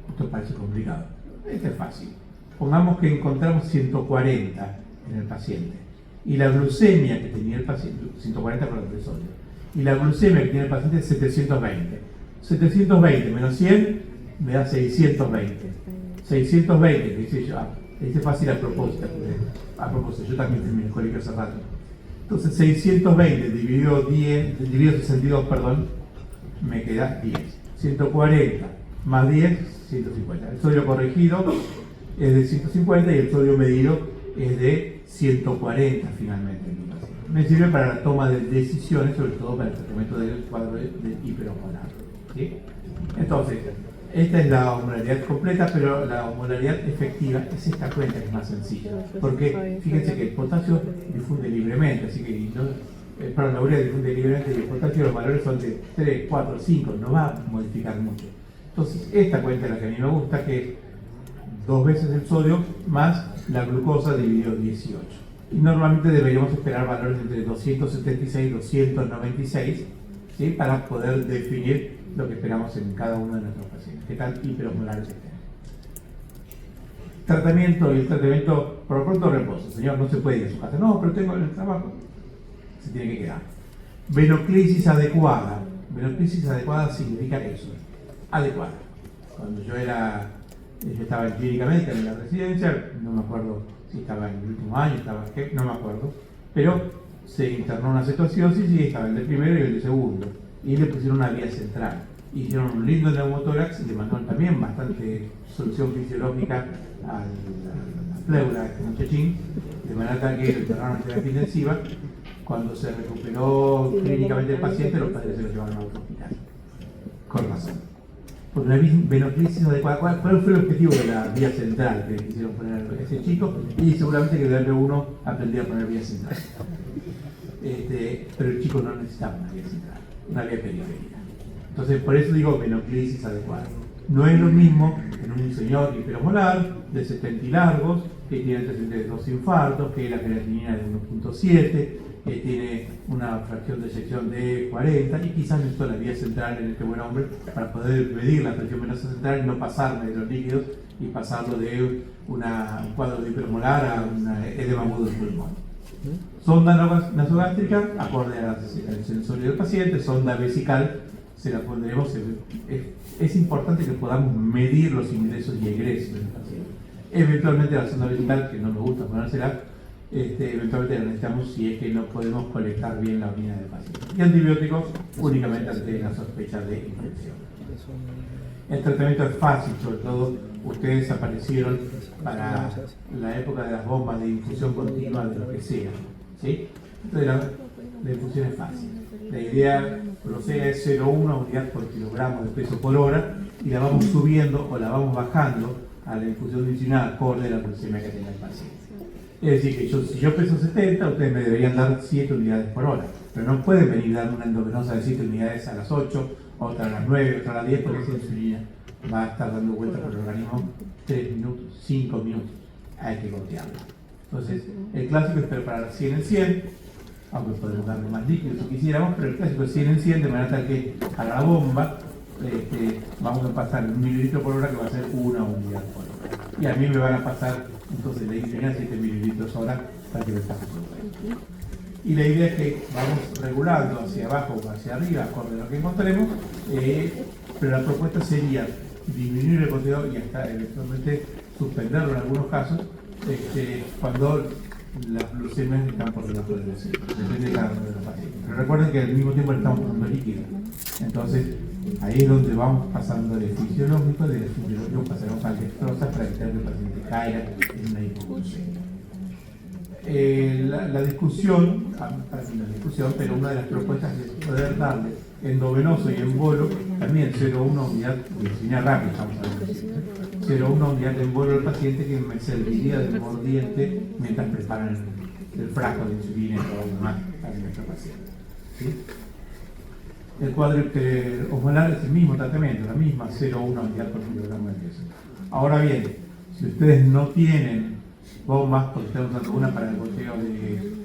S1: Esto parece complicado. Este es fácil. Pongamos que encontramos 140 en el paciente y la glucemia que tenía el paciente, 140 por el sodio, y la glucemia que tiene el paciente es 720. 720 menos 100 me da 620. 620, que dice yo, este es fácil a propósito, yo también terminé el colegio hace rato. Entonces 620 dividido 62, me queda 10. 140 más 10, 150. El sodio corregido es de 150 y el sodio medido es de 140 finalmente. Me sirve para la toma de decisiones, sobre todo para el tratamiento del cuadro del hiperosmolar. ¿Sí? Entonces, esta es la osmolaridad completa, pero la osmolaridad efectiva es esta cuenta que es más sencilla. Porque fíjense que el potasio difunde libremente, así que la urea difunde libremente y el potasio, los valores son de 3, 4, 5, no va a modificar mucho. Entonces, esta cuenta es la que a mí me gusta, que es 2 veces el sodio más la glucosa dividido 18. Y normalmente deberíamos esperar valores entre 276 y 296, ¿sí? Para poder definir lo que esperamos en cada uno de nuestros pacientes, qué tan hiperosmolares estén. Tratamiento, y el tratamiento por lo pronto reposo. Señor, no se puede ir a su casa. No, pero tengo el trabajo. Se tiene que quedar. Venoclisis adecuada. Venoclisis adecuada significa eso, adecuada. Cuando yo estaba en clínica médica en la residencia, no me acuerdo si estaba en el último año, no me acuerdo, pero se internó una cetoacidosis y estaba el de primero y el de segundo, y le pusieron una vía central. Hicieron un lindo neumotórax y le mandaron también bastante solución fisiológica a la pleura, a este muchachín, de manera que lo internaron en terapia intensiva. Cuando se recuperó clínicamente el paciente, los padres se lo llevaron a otro hospital. Con razón. Por una venoclisis adecuada. ¿Cuál fue el objetivo de la vía central que quisieron poner a ese chico? Y seguramente que darle uno aprendió a poner vía central. Pero el chico no necesitaba una vía central, una vía periférica. Entonces, por eso digo venoclisis adecuada. No es lo mismo en un señor hiperosmolar de 70 y largos, que tiene antecedentes de 2 infartos, que la creatinina es de 1.7, que tiene una fracción de eyección de 40 y quizás necesito la vía central en este buen hombre para poder medir la presión venosa central y no pasarme de los líquidos y pasarlo de un cuadro de hipermolar a un edema agudo del pulmón. Sonda nasogástrica, acorde al sensorio del paciente, sonda vesical, se la pondremos. Es importante que podamos medir los ingresos y egresos del paciente. Eventualmente la sonda vesical, que no me gusta ponérsela, eventualmente la necesitamos si es que no podemos colectar bien la orina del paciente. Y antibióticos únicamente ante la sospecha de infección. El tratamiento es fácil, sobre todo ustedes aparecieron para la época de las bombas de infusión continua de lo que sea, ¿sí? Entonces la infusión es fácil. La idea procede es 0,1 unidad por kilogramo de peso por hora y la vamos subiendo o la vamos bajando a la infusión de insulina acorde a la glucemia que tenga el paciente. Es decir, que si yo peso 70, ustedes me deberían dar 7 unidades por hora, pero no pueden venir dando una endovenosa de 7 unidades a las 8, otra a las 9, otra a las 10, porque esa insulina va a estar dando vueltas por el organismo 3 minutos, 5 minutos. Hay que gotearla. Entonces, el clásico es preparar 100 en 100, aunque podemos darle más líquido si quisiéramos, pero el clásico es 100 en 100, de manera tal que a la bomba vamos a pasar 1 mililitro por hora, que va a ser 1 unidad por hora. Y a mí me van a pasar entonces la insulina 7 mililitros hora para que me pase todo. Y la idea es que vamos regulando hacia abajo o hacia arriba, acorde a lo que encontremos, pero la propuesta sería disminuir el goteo y hasta eventualmente suspenderlo en algunos casos cuando las glucemias están por debajo de los 100. Depende de cada uno de los pacientes. Pero recuerden que al mismo tiempo le estamos dando líquido. Entonces, ahí es donde vamos pasando del fisiológico, del fisiológico pasaremos al dextrosa para evitar que el paciente caiga en una hipoglucemia. La discusión, pero una de las propuestas es poder darle endovenoso y en bolo, también 0,1 unidad de insulina rápida, estamos hablando, 0,1 unidad de en bolo al paciente, que me serviría de mordiente mientras preparan el frasco de insulina y todo lo demás para nuestro paciente. ¿Sí? El cuadro osmolar es el mismo tratamiento, la misma 0,1 unidad por kilogramo de peso. Ahora bien, si ustedes no tienen bombas, porque estamos usando una para el goteo de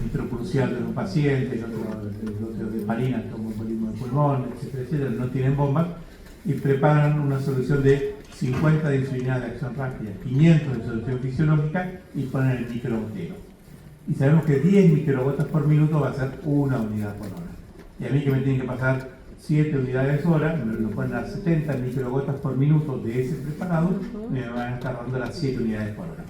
S1: nitrocrucial de un paciente, el goteo de heparina, como embolismo de pulmón, etcétera, etcétera, no tienen bombas, y preparan una solución de 50 de insulina de acción rápida, 500 de solución fisiológica y ponen el microgoteo. Y sabemos que 10 microgotas por minuto va a ser 1 unidad por hora. Y a mí que me tienen que pasar 7 unidades hora, me lo ponen a 70 microgotas por minuto de ese preparado, me van a estar dando las 7 unidades por hora.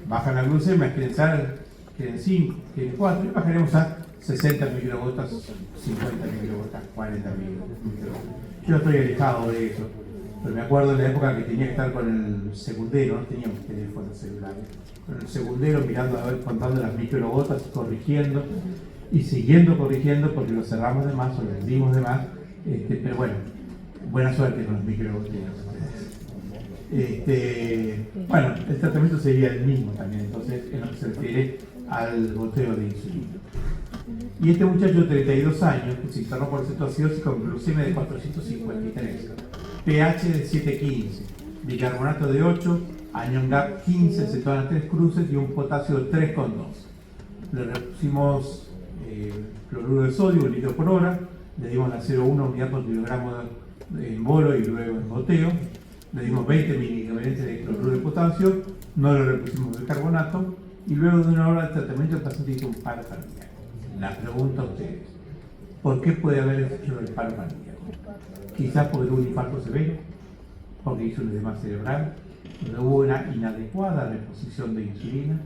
S1: Bajan la glucemia, quieren 5, quieren 4, y bajaremos a 60 microgotas, 50 microgotas, 40 microgotas. Yo estoy alejado de eso, pero me acuerdo de la época que tenía que estar con el segundero, no teníamos teléfonos celulares, con el segundero mirando a ver, contando las microgotas, corrigiendo y siguiendo corrigiendo porque lo cerramos de más o lo vendimos de más, pero bueno, buena suerte con los microgoteros. Bueno, el tratamiento sería el mismo también, entonces, en lo que se refiere al goteo de insulina. Y este muchacho de 32 años, que se internó por cetoacidosis con glucemia de 453, pH de 7,15, bicarbonato de 8, anion GAP 15, cetonas 3 cruces y un potasio de 3,2. Le pusimos cloruro de sodio, 1 litro por hora, le dimos la 0,1 unidad por kilogramo en bolo y luego en goteo. Le dimos 20 miligramos de cloruro de potasio, no le repusimos bicarbonato y luego de 1 hora de tratamiento el paciente hizo un paro cardíaco. La pregunta a ustedes, ¿por qué puede haber hecho el paro cardíaco? Quizás porque tuvo un infarto severo, porque hizo un edema cerebral, porque hubo una inadecuada reposición de insulina,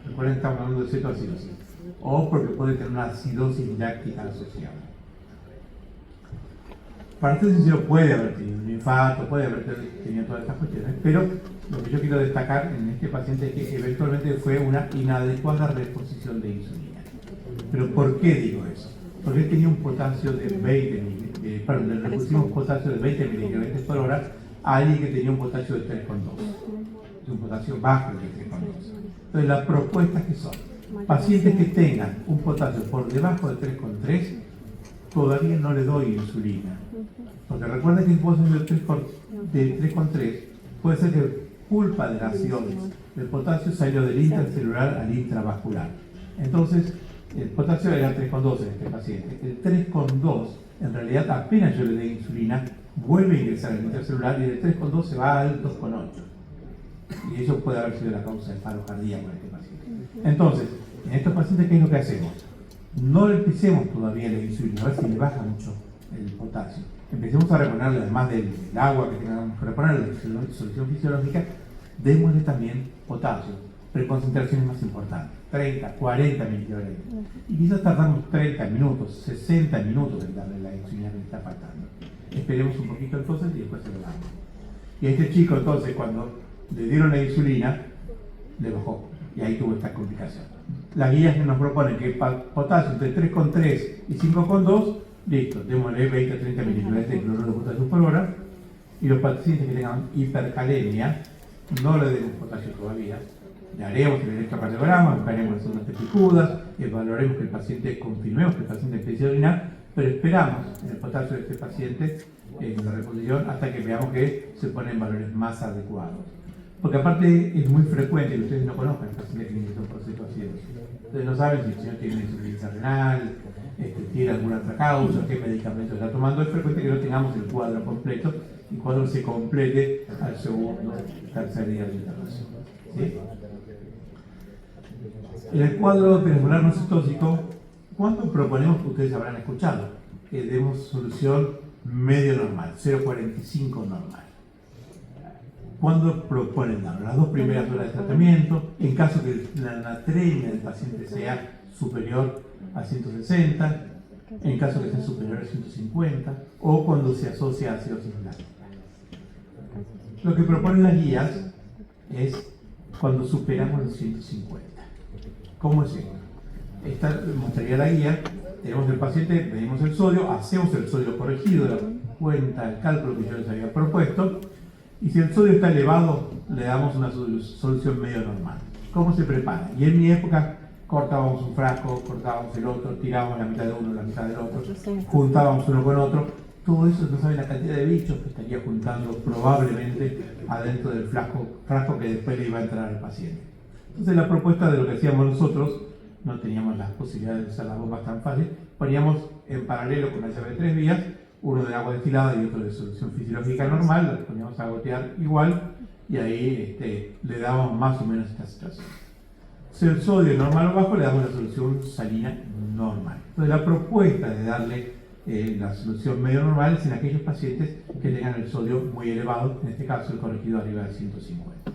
S1: recuerden que estamos hablando de cetoacidosis, o porque puede tener una acidosis láctica asociada. Para ser sincero, puede haber tenido un infarto, puede haber tenido todas estas cuestiones, pero lo que yo quiero destacar en este paciente es que eventualmente fue una inadecuada reposición de insulina. ¿Pero por qué digo eso? Porque él tenía un potasio de 20 le repusimos potasio de 20 miligramos por hora a alguien que tenía un potasio de 3,2, un potasio bajo de 3,2. Entonces, las propuestas que son, pacientes que tengan un potasio por debajo de 3,3, todavía no le doy insulina. Porque recuerden que un potasio de 3,3 puede ser que culpa de la acidosis El potasio salió del intracelular al intravascular. Entonces, el potasio era 3,2 en este paciente. El 3,2, en realidad, apenas yo le dé insulina, vuelve a ingresar al intracelular y del 3,2 se va al 2,8. Y eso puede haber sido la causa del paro cardíaco en este paciente. Entonces, en estos pacientes, ¿qué es lo que hacemos? No le empecemos todavía la insulina, a ver si le baja mucho el potasio. Empecemos a reponerle, además del agua que tengamos que reponerle, la solución fisiológica, démosle también potasio, pero concentraciones más importantes, 30, 40 miligramos. Y quizás tardamos 30 minutos, 60 minutos en darle la insulina que le está faltando. Esperemos un poquito entonces y después se lo damos. Y a este chico entonces, cuando le dieron la insulina, le bajó y ahí tuvo esta complicación. Las guías que nos proponen que potasio entre 3,3 y 5,2, listo, démosle 20 a 30 miligramos de cloruro de potasio por hora. Y los pacientes que tengan hipercalemia, no le demos potasio todavía. Le haremos el electrocardiograma, buscaremos las ondas picudas, evaluaremos que el paciente, confirmemos que el paciente empiece a orinar, pero esperamos el potasio de este paciente en la reposición hasta que veamos que se ponen valores más adecuados. Porque aparte es muy frecuente que ustedes no conozcan el paciente que inicia un proceso así. Ustedes no saben si el señor tiene insuficiencia renal, tiene alguna otra causa, qué medicamento está tomando. Es frecuente que no tengamos el cuadro completo y el cuadro se complete al segundo, tercer día de internación. ¿Sí? En el cuadro peninsular no citósico, ¿cuánto proponemos que ustedes habrán escuchado? Que demos solución medio normal, 0,45 normal. ¿Cuándo proponen darlo? Las 2 primeras horas de tratamiento, en caso que la natremia del paciente sea superior a 160, en caso que sea superior a 150, o cuando se asocia a ácido sinlático. Lo que proponen las guías es cuando superamos los 150. ¿Cómo es esto? Esta mostraría la guía. Tenemos el paciente, medimos el sodio, hacemos el sodio corregido de la cuenta, el cálculo que yo les había propuesto, y si el sodio está elevado, le damos una solución medio normal. ¿Cómo se prepara? Y en mi época cortábamos un frasco, cortábamos el otro, tirábamos la mitad de uno, la mitad del otro, juntábamos uno con otro. Todo eso no saben la cantidad de bichos que estaría juntando probablemente adentro del frasco que después le iba a entrar al paciente. Entonces la propuesta de lo que hacíamos nosotros, no teníamos las posibilidades de usar las bombas tan fácil, poníamos en paralelo con una llave de 3 vías, uno de agua destilada y otro de solución fisiológica normal, los poníamos a gotear igual y ahí le dábamos más o menos esta situación. Si el sodio es normal o bajo, le damos la solución salina normal. Entonces la propuesta de darle la solución medio normal es en aquellos pacientes que tengan el sodio muy elevado, en este caso el corregido arriba de 150.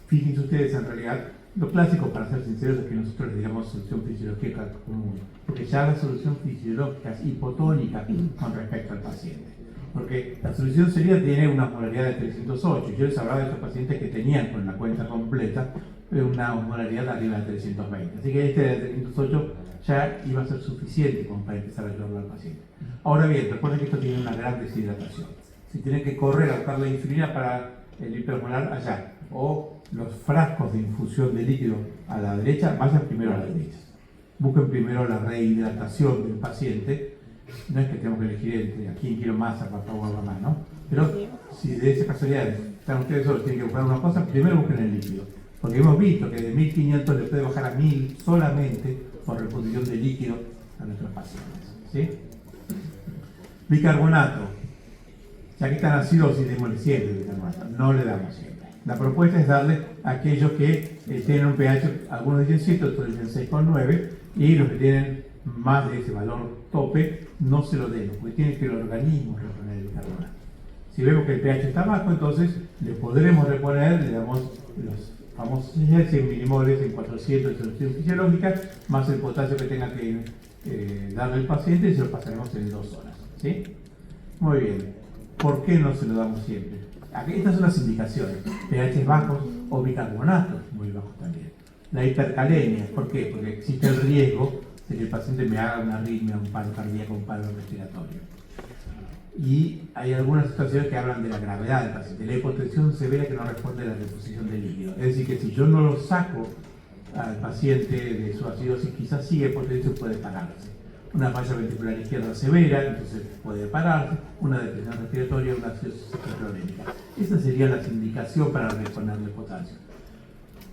S1: Fíjense ustedes, en realidad, lo clásico, para ser sinceros, es que nosotros le digamos solución fisiológica común, porque ya la solución fisiológica es hipotónica con respecto al paciente. Porque la solución sería tener una osmolaridad de 308. Yo les hablaba de estos pacientes que tenían con la cuenta completa una osmolaridad arriba de 320. Así que este de 308 ya iba a ser suficiente como para empezar a ayudarlo al paciente. Ahora bien, recuerden que esto tiene una gran deshidratación. Si tienen que correr a buscar la insulina para el hipermolar, allá, o los frascos de infusión de líquido a la derecha, vayan primero a la derecha. Busquen primero la rehidratación del paciente. No es que tenemos que elegir entre a quién quiero más, a papá o a mamá, ¿no? Pero si de esa casualidad están ustedes solos, tienen que buscar una cosa, primero busquen el líquido. Porque hemos visto que de 1500 le puede bajar a 1000 solamente por reposición de líquido a nuestros pacientes. ¿Sí? Bicarbonato. Ya que están acidosis, démosle siempre bicarbonato. No le damos siempre. La propuesta es darle a aquellos que tienen un pH, algunos dicen 7, otros dicen 6,9, y los que tienen más de ese valor tope, no se lo demos, porque tiene que el organismo reponer el bicarbonato. Si vemos que el pH está bajo, entonces le podremos reponer, le damos los famosos 100 milimoles en 400 de solución fisiológica, más el potasio que tenga que darle el paciente, y se lo pasaremos en 2 horas. ¿Sí? Muy bien. ¿Por qué no se lo damos siempre? Aquí estas son las indicaciones: pH bajos o bicarbonatos muy bajos también. La hipercalemia, ¿por qué? Porque existe el riesgo de que el paciente me haga una arritmia, un paro cardíaco, un paro respiratorio. Y hay algunas situaciones que hablan de la gravedad del paciente. La hipotensión severa que no responde a la reposición de líquido. Es decir, que si yo no lo saco al paciente de su acidosis, quizás sigue hipotensión, puede pararse. una falla ventricular izquierda severa, entonces puede pararse, una depresión respiratoria, una acidosis crónica. Esa sería la indicación para reponerle potasio.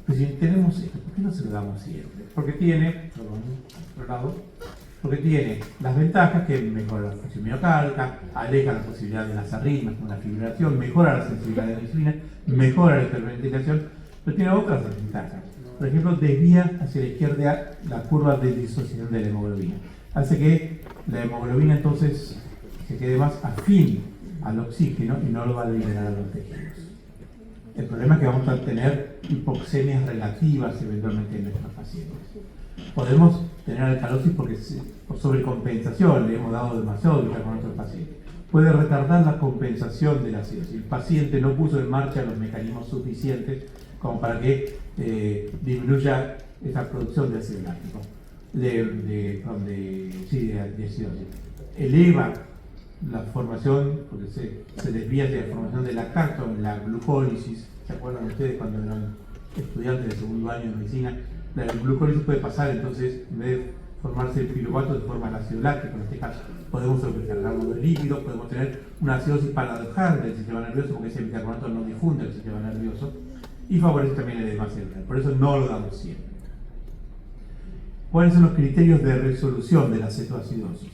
S1: Pues si tenemos esto, ¿por qué no se lo damos siempre? Porque tiene, porque tiene las ventajas que mejora la función miocárdica, aleja la posibilidad de las arritmias con la fibrilación, mejora la sensibilidad de la insulina, mejora la hiperventilación, pero tiene otras desventajas. Por ejemplo, desvía hacia la izquierda la curva de disociación de la hemoglobina. Hace que la hemoglobina entonces se quede más afín al oxígeno y no lo va a liberar a los tejidos. El problema es que vamos a tener hipoxemias relativas eventualmente en nuestros pacientes. Podemos tener alcalosis porque por sobrecompensación le hemos dado demasiado con nuestros pacientes. Puede retardar la compensación de la acidosis. El paciente no puso en marcha los mecanismos suficientes como para que disminuya esa producción de ácido láctico, de acidosis. Eleva la formación, porque se desvía de la formación de lactato en la glucólisis. ¿Se acuerdan ustedes cuando eran estudiantes de segundo año de medicina? La glucólisis puede pasar, entonces en vez de formarse el piruvato, se forma el ácido láctico. En este caso podemos sobrecargarlo de líquidos, podemos tener una acidosis paradojal del sistema nervioso porque ese bicarbonato no difunde el sistema nervioso y favorece también el edema cerebral. Por eso no lo damos siempre. ¿Cuáles son los criterios de resolución de la cetoacidosis?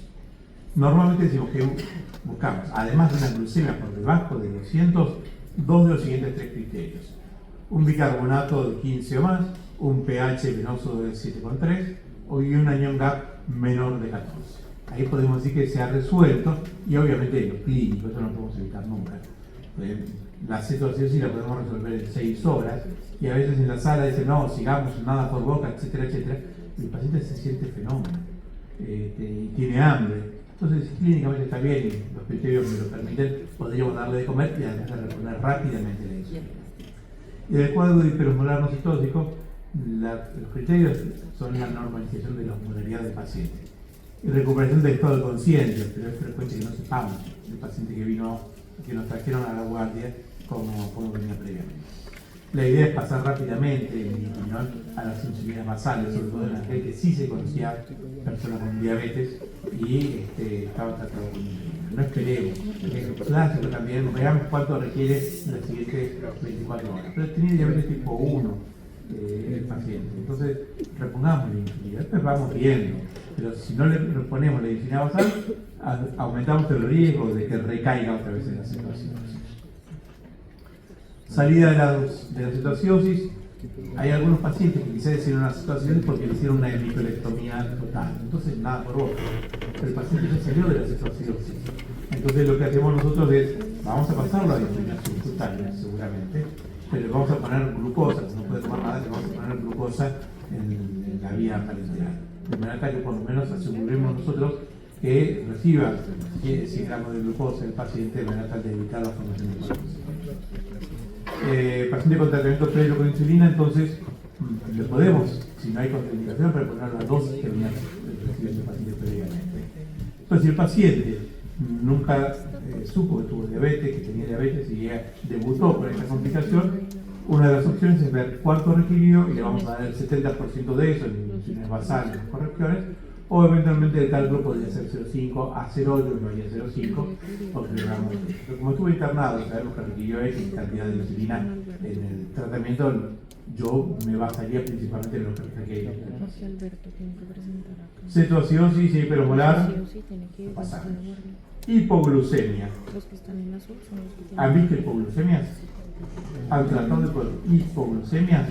S1: Normalmente decimos que buscamos, además de una glucemia por debajo de 200, dos de los siguientes tres criterios. Un bicarbonato de 15 o más, un pH venoso de 7,3 y un anion gap menor de 14. Ahí podemos decir que se ha resuelto y obviamente en lo clínico, eso no lo podemos evitar nunca. La cetoacidosis la podemos resolver en 6 horas y a veces en la sala dicen no, sigamos, nada por boca, etcétera, etcétera. Y el paciente se siente fenómeno y tiene hambre. Entonces, clínicamente está bien y los criterios me lo permiten, podríamos darle de comer y además de reponer rápidamente la insulina. Y en el cuadro de hiperosmolar no citósico, los criterios son la normalización de la osmolaridad del paciente y recuperación del estado de conciencia, pero es frecuente que no sepamos el paciente que nos trajeron a la guardia como venía previamente. La idea es pasar rápidamente el insulinol a las insulinas basales, sobre todo en la gente que sí se conocía personas con diabetes y estaba tratado con insulina. No esperemos, es clásico también, veamos cuánto requiere en las siguientes 24 horas. Pero tiene diabetes tipo 1 el paciente, entonces repongamos la insulina, después vamos viendo, pero si no le ponemos la insulina basal, aumentamos el riesgo de que recaiga otra vez en la situación. Salida de la cetoacidosis, hay algunos pacientes que quizás hicieron una cetoacidosis porque le hicieron una hemicolectomía total, entonces nada por boca, pero el paciente ya salió de la cetoacidosis. Entonces lo que hacemos nosotros es, vamos a pasarlo a insulina subcutánea seguramente, pero vamos a poner glucosa, no puede tomar nada, le vamos a poner glucosa en la vía parenteral, de manera que por lo menos aseguremos nosotros que reciba 100 gramos de glucosa el paciente de manera tal de evitar la formación de glucosa. Paciente con tratamiento previo con insulina, entonces le podemos, si no hay contraindicación, reponer la dosis que venía recibiendo el paciente previamente. Entonces, si el paciente nunca supo que tuvo diabetes, que tenía diabetes y ya debutó con esta complicación, una de las opciones es ver cuánto requirió y le vamos a dar el 70% de eso en insulinas basales, en correcciones, o eventualmente el cálculo podría ser 0,5 a 0,8, no haría 0,5, porque pero como estuve internado y sabemos que requirió X cantidad de insulina en el tratamiento, yo me basaría principalmente en lo que requiere. Cetoacidosis e hiperosmolar, pasamos. Hipoglucemia. ¿Han visto hipoglucemias? ¿Han tratado de hipoglucemias?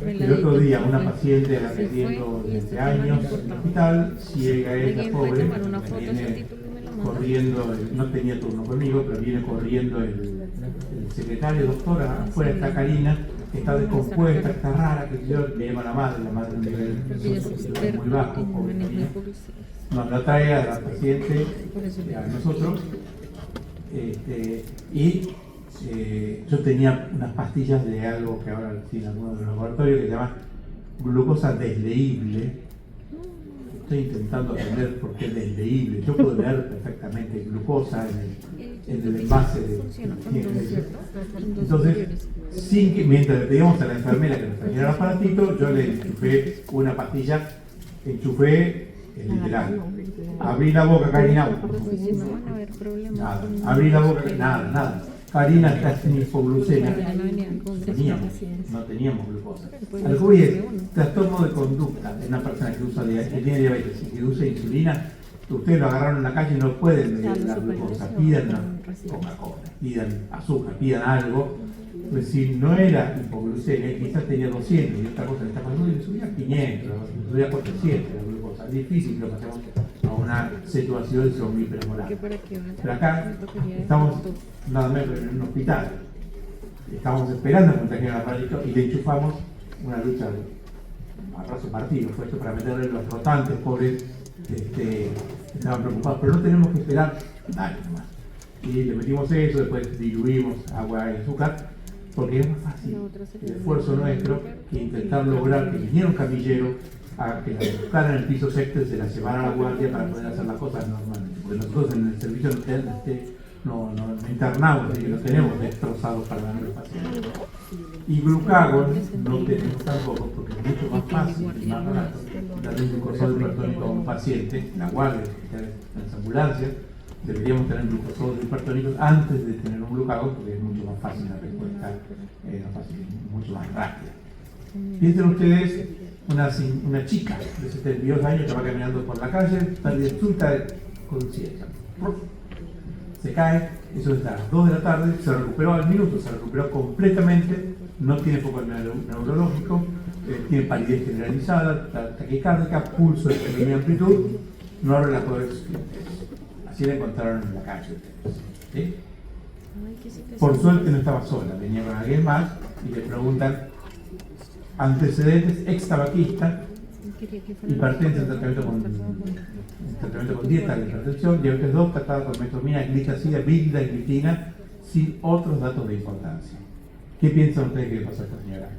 S1: El otro día una paciente atendiendo desde años en el hospital, ciega ella, pobre, viene corriendo, no tenía turno conmigo, pero viene corriendo el secretario, doctora, afuera está Karina, está descompuesta, está rara, que yo le llamo a la madre un nivel muy bajo, pobre Karina. Nos la trae a la paciente, a nosotros, y yo tenía unas pastillas de algo que ahora tiene algunos de los laboratorios que se llama glucosa desleíble. Estoy intentando aprender por qué es desleíble. Yo puedo leer perfectamente glucosa en el envase de. Entonces, mientras le pedíamos a la enfermera que nos trajera el aparatito, yo le enchufé una pastilla, enchufé es literal. Abrí la boca, Karina. Nada. Abrí la boca, nada. Karina está sin hipoglucemia. No teníamos glucosa. Al que voy es trastorno de conducta de una persona que tiene diabetes y que usa insulina. Ustedes lo agarraron en la calle y no pueden medir la glucosa. Pidan una Coca-Cola, pidan azúcar, pidan algo. Pues si no era hipoglucemia, quizás tenía 200 y otra cosa le está pasando y le subía 500, le subía 400 la glucosa. Es difícil que lo pasemos a una situación de somnifermolar. Pero acá estamos nada menos en un hospital. Estamos esperando a contagiar al aparato y le enchufamos una lucha a brazo partido. Fue esto para meterle los rotantes, pobres, estaban preocupados. Pero no tenemos que esperar, dale nomás. Y le metimos eso, después diluimos agua y azúcar. Porque es más fácil el esfuerzo nuestro que intentar lograr que viniera un camillero a que la buscaran en el piso sexto y se la llevaran a la guardia para poder hacer las cosas normalmente. Porque nosotros en el servicio no internamos, así que lo tenemos destrozados para dar a los pacientes. Y glucagon no tenemos tampoco porque es mucho más fácil y más barato darle un glucosado hipertónico a un paciente, en la guardia, en las ambulancias. Deberíamos tener glucosómeros hipertónicos antes de tener un glucagon porque es mucho más fácil la respuesta, mucho más rápida. Piensen ustedes una chica de 72 años que va caminando por la calle, pérdida súbita de conciencia. Se cae, eso es a las 2 de la tarde, se recuperó al minuto, se recuperó completamente, no tiene foco neurológico, tiene palidez generalizada, taquicárdica, pulso de pequeña amplitud, no relajó de así la encontraron en la calle. ¿Sí? Por suerte no estaba sola, venía con alguien más y le preguntan antecedentes: ex tabaquista, hipertensa, tratamiento con dieta de hipertensión, diabetes 2, tratada con metformina, glicacida, vildaglitina, sin otros datos de importancia. ¿Qué piensan ustedes que le pasó a esta señora?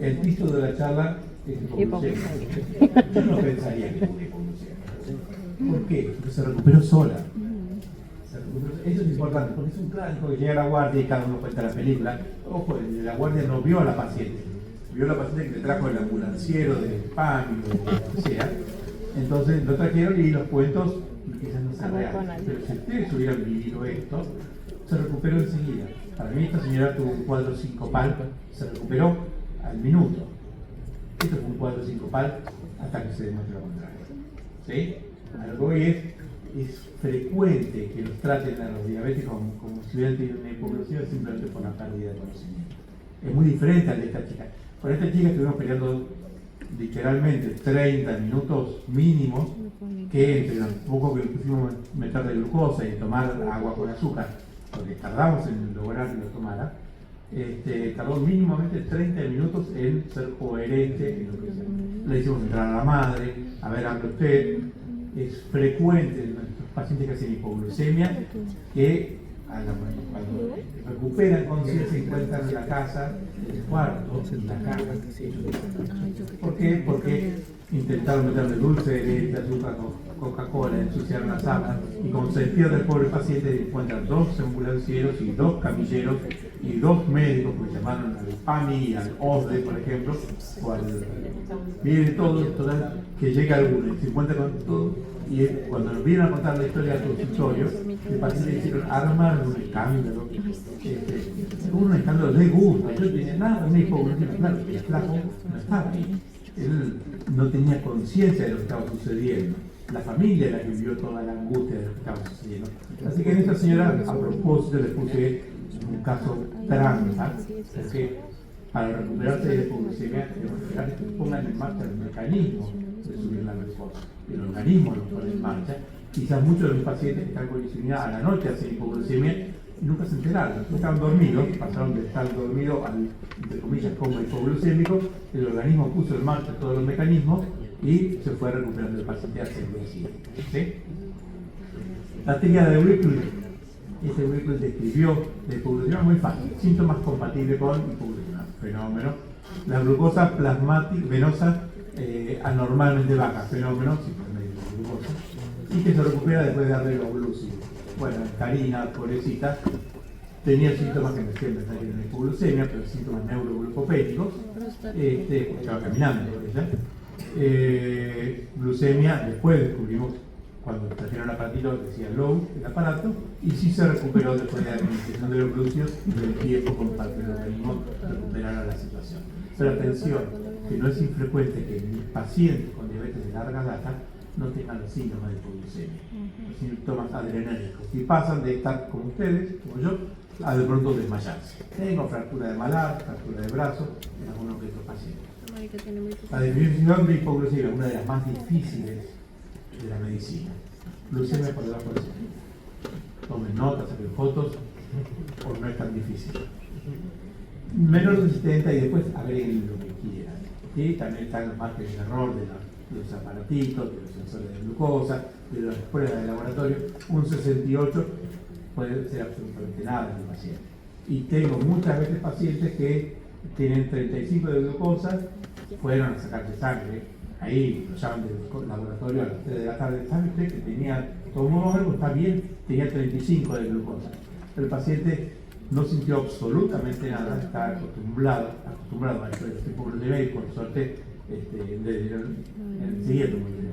S1: El título de la charla es hipoglucemia. Yo no pensaría que tuvo hipoglucemia. ¿Por qué? Porque se recuperó sola. Eso es importante, porque es un clásico que llega a la guardia y cada uno cuenta la película. Ojo, la guardia no vio a la paciente, vio a la paciente que le trajo el ambulanciero del PAMI o de lo que sea. Entonces lo trajeron y los cuentos quizás no sean reales. Pero si ustedes hubieran vivido esto, se recuperó enseguida. Para mí esta señora tuvo un cuadro sincopal, se recuperó al minuto. Esto fue un cuadro sincopal hasta que se demuestre lo contrario. ¿Sí? A lo que voy es frecuente que los traten a los diabéticos como si hubieran tenido una hipoglucemia simplemente por la pérdida de conocimiento. Es muy diferente al de esta chica. Con esta chica estuvimos peleando literalmente 30 minutos mínimos, que entre los pocos que pusimos meter de glucosa y tomar agua con azúcar, porque tardamos en lograr que lo tomara, tardó mínimamente 30 minutos en ser coherente en lo que hacemos. Le hicimos entrar a la madre, a ver, hable usted. Es frecuente en nuestros pacientes que hacen hipoglucemia que cuando recuperan conciencia se encuentran en la casa, en el cuarto, en la cama. ¿Por qué? Porque intentaron meterle dulce de leche, azúcar, Coca-Cola, ensuciar las sábanas, y como se despierta el pobre paciente encuentran 2 ambulancieros y 2 camilleros y 2 médicos que llamaron al PAMI, al OSDE, por ejemplo, o al viene todo, total, que llega alguno y se encuentra con todo, y cuando nos vienen a contar la historia del consultorio, el paciente hicieron armar un escándalo, un escándalo de gusto. Yo decía, nada, una hipoglucemia, claro, el flaco no estaba ahí, él no tenía conciencia de lo que estaba sucediendo. La familia era la que vivió toda la angustia de lo que estaba sucediendo. Así que en esta señora, a propósito, le puse un caso trampa, porque para recuperarse de la hipoglucemia, es que pongan en marcha el mecanismo de subir la glucosa. El organismo lo pone en marcha. Quizás muchos de los pacientes que están con insulina a la noche hacen hipoglucemia y nunca se enteraron. Estaban dormidos, pasaron de estar dormido al, entre comillas, como hipoglucémico. El organismo puso en marcha todos los mecanismos y se fue recuperando el paciente hacia el día siguiente. ¿Sí? La técnica de Whipple, Whipple describió la hipoglucemia muy fácil, síntomas compatibles con hipoglucemia, fenómeno. La glucosa plasmática venosa anormalmente baja, fenómeno, de glucosa, y que se recupera después de darle los glúcidos. Bueno, Karina, pobrecita, tenía síntomas que me hacían pensar que era hipoglucemia, pero síntomas neuroglucopénicos, porque estaba caminando ella. Glucemia, después descubrimos, cuando trajeron el aparatito, decía low el aparato, y sí se recuperó después de la administración de los glúteos y del tiempo con parte del organismo recuperara la situación. Pero atención, que no es infrecuente que mis pacientes con diabetes de larga data no tengan los síntomas de hipoglucemia, los síntomas adrenérgicos, y pasan de estar como ustedes, como yo, a de pronto desmayarse. Tengo fractura de malar, fractura de brazo en algunos de estos pacientes. La definición de hipoglucemia es una de las más difíciles de la medicina. Glucemia por debajo de 100. Tomen notas, saquen fotos, porque no es tan difícil. Menor de 70 y después agreguen lo que quieran. ¿Sí? También están los márgenes de error de los aparatitos, de los sensores de glucosa, de las pruebas de laboratorio. Un 68 puede ser absolutamente nada en el paciente. Y tengo muchas veces pacientes que tienen 35 de glucosa, fueron a sacarse sangre, ahí lo llaman del laboratorio a las 3 de la tarde, ¿sabe usted que tenía, tomó algo, está bien, tenía 35 de glucosa? Pero el paciente no sintió absolutamente nada, está acostumbrado a este tipo de hipoglucemia y por suerte siguiendo muy bien.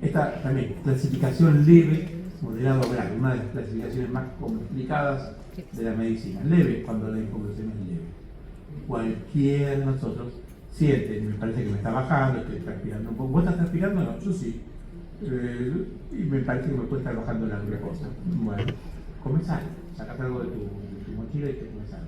S1: Esta también, clasificación leve, moderado o grave, una de las clasificaciones más complicadas de la medicina. Leve, cuando la hipoglucemia es leve. Cualquiera de nosotros siente, me parece que me está bajando, estoy transpirando un poco. ¿Vos estás transpirando? No, yo sí. Y me parece que me puede estar bajando la glucosa. Bueno, come sano, sacate algo de tu mochila y te come sano.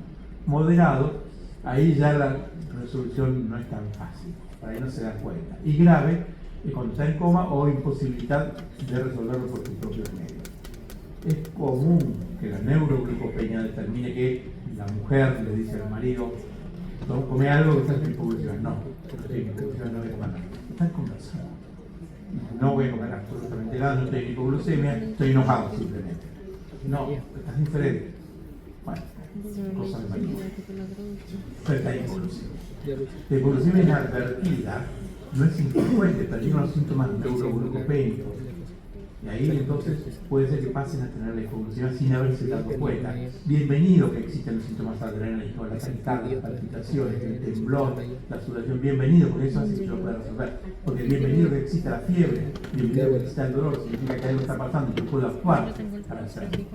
S1: Moderado, ahí ya la resolución no es tan fácil, por ahí no se dan cuenta. Y grave, es cuando está en coma o imposibilidad de resolverlo por tus propios medios. Es común que la neuroglucopenia determine que la mujer le dice al marido: come algo que está en hipoglucemia. No estoy en hipoglucemia, no voy a comer nada. Están conversando. No voy a comer absolutamente nada, no estoy en hipoglucemia, estoy enojado simplemente. No, estás diferente. Bueno, cosa de marido. Pero está en hipoglucemia. La hipoglucemia inadvertida no es infrecuente, pero tiene unos síntomas neuroglucopénicos. Y ahí entonces puede ser que pasen a tener la hipoglucemia sin haberse dado cuenta. Bienvenido que existen los síntomas adrenérgicos, las taquicardias, las palpitaciones, el temblor, la sudoración. Bienvenido, porque eso hace que yo pueda resolver. Porque bienvenido que exista la fiebre, bienvenido que exista el dolor, significa que algo está pasando y yo puedo actuar para hacerlo.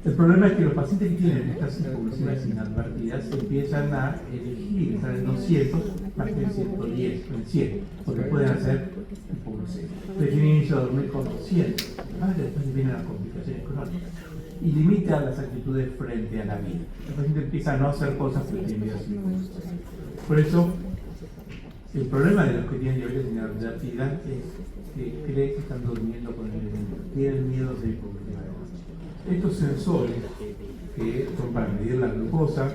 S1: El problema es que los pacientes que tienen estas hipoglucemias inadvertidas empiezan a elegir estar en 200 más que en 110, en 100, porque pueden hacer hipoglucemia. Prefieren irse a dormir con 200, que después vienen las complicaciones crónicas. Y limita las actitudes frente a la vida. El paciente empieza a no hacer cosas que tienen vida sin hipoglucemia. Por eso, el problema de los que tienen diabetes inadvertida es que creen que están durmiendo con el elemento, tienen miedo de hipoglucemia. Estos sensores, que son para medir la glucosa,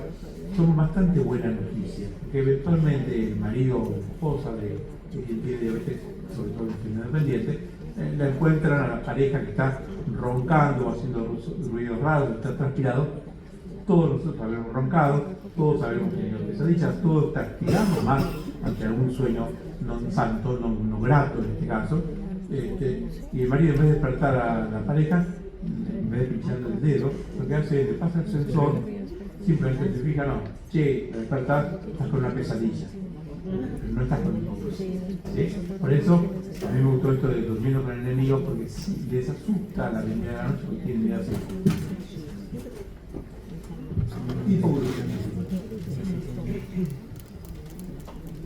S1: son bastante buena noticia, porque eventualmente el marido o la esposa de quien tiene diabetes, sobre todo el independiente, la encuentran a la pareja que está roncando o haciendo ruidos raros, está transpirado. Todos nosotros habíamos roncado, todos habíamos tenido pesadillas, todos transpiramos más ante algún sueño no santo, no grato en este caso. Y el marido, en vez de despertar a la pareja, en vez de pincharle el dedo, lo que hace es le pasa el sensor, simplemente se fija, no, che, al despertar estás con una pesadilla, no estás con hipoglucemia. ¿Sí? Por eso, a mí me gustó esto de durmiendo con el enemigo, porque si les asusta la primera de la noche, porque tienen miedo a hacer hipoglucemia.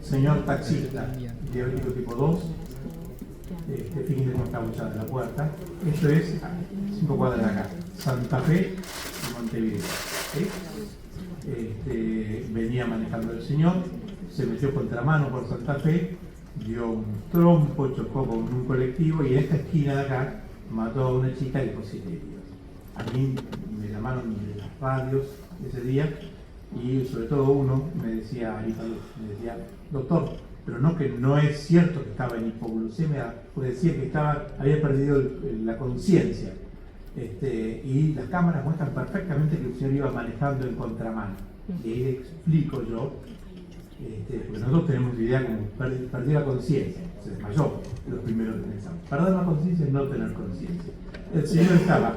S1: Señor taxista, diabético tipo 2, fíjense cómo está ubicada la puerta. Esto es 5 cuadras de acá, Santa Fe y Montevideo. ¿Sí? Venía manejando el señor, se metió contramano por Santa Fe, dio un trompo, chocó con un colectivo y en esta esquina de acá mató a una chica y dejó 7 heridos. A mí me llamaron de las radios ese día y sobre todo uno me decía, doctor, pero no, que no es cierto que estaba en hipoglucemia, pues decía que había perdido la conciencia. Y las cámaras muestran perfectamente que el señor iba manejando en contramano. Y ahí le explico yo, porque nosotros tenemos idea como perdió la conciencia. se desmayó los primeros que pensamos. Perder la conciencia es no tener conciencia. El señor estaba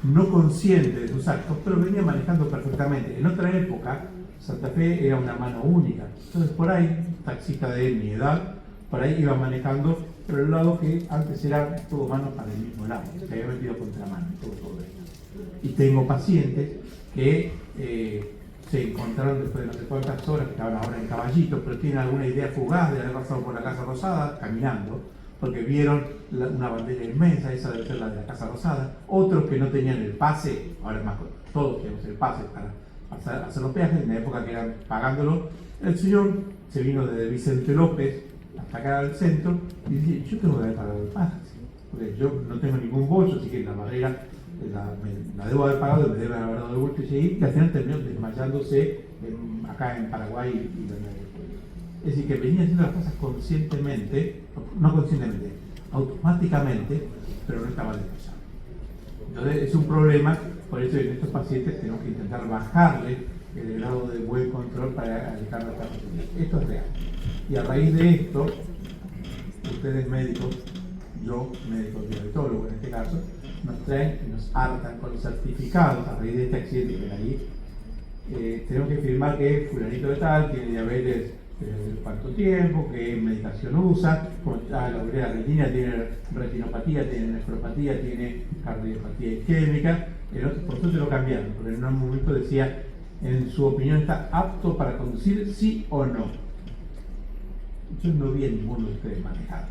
S1: no consciente de sus actos, pero venía manejando perfectamente. En otra época, Santa Fe era una mano única. Entonces, por ahí, taxista de mi edad, por ahí iba manejando por el lado que antes era todo mano para el mismo lado. Se había metido contra mano y todo esto. Y tengo pacientes que se encontraron después de no sé cuántas horas, que estaban ahora en Caballito, pero tienen alguna idea fugaz de haber pasado por la Casa Rosada caminando, porque vieron una bandera inmensa, esa debe ser la de la Casa Rosada. Otros que no tenían el pase, ahora es más, todos tenemos el pase para hacer los peajes, en la época que eran pagándolo. El señor se vino desde Vicente López hasta acá al centro y dice: yo tengo que haber pagado el pase, porque yo no tengo ningún bolso, así que la barrera la debo haber pagado, me deben haber dado el vuelto y seguir, y al final terminó desmayándose acá en Paraguay y Venezuela. Es decir, que venía haciendo las cosas conscientemente, no conscientemente, automáticamente, pero no estaba desmayado. Entonces es un problema, por eso en estos pacientes tenemos que intentar bajarle el grado de buen control para alejar las patologías. Esto es real. Y a raíz de esto, ustedes médicos, yo médico diabetólogo en este caso, nos traen y nos hartan con los certificados a raíz de este accidente que ahí. Tenemos que firmar que fulanito de tal tiene diabetes cuánto tiempo, qué medicación usa, como la urea retina, tiene retinopatía, tiene nefropatía, tiene cardiopatía isquémica. Por eso se lo cambiaron, porque en un momento decía: en su opinión está apto para conducir, sí o no. Yo no vi a ninguno de ustedes manejar.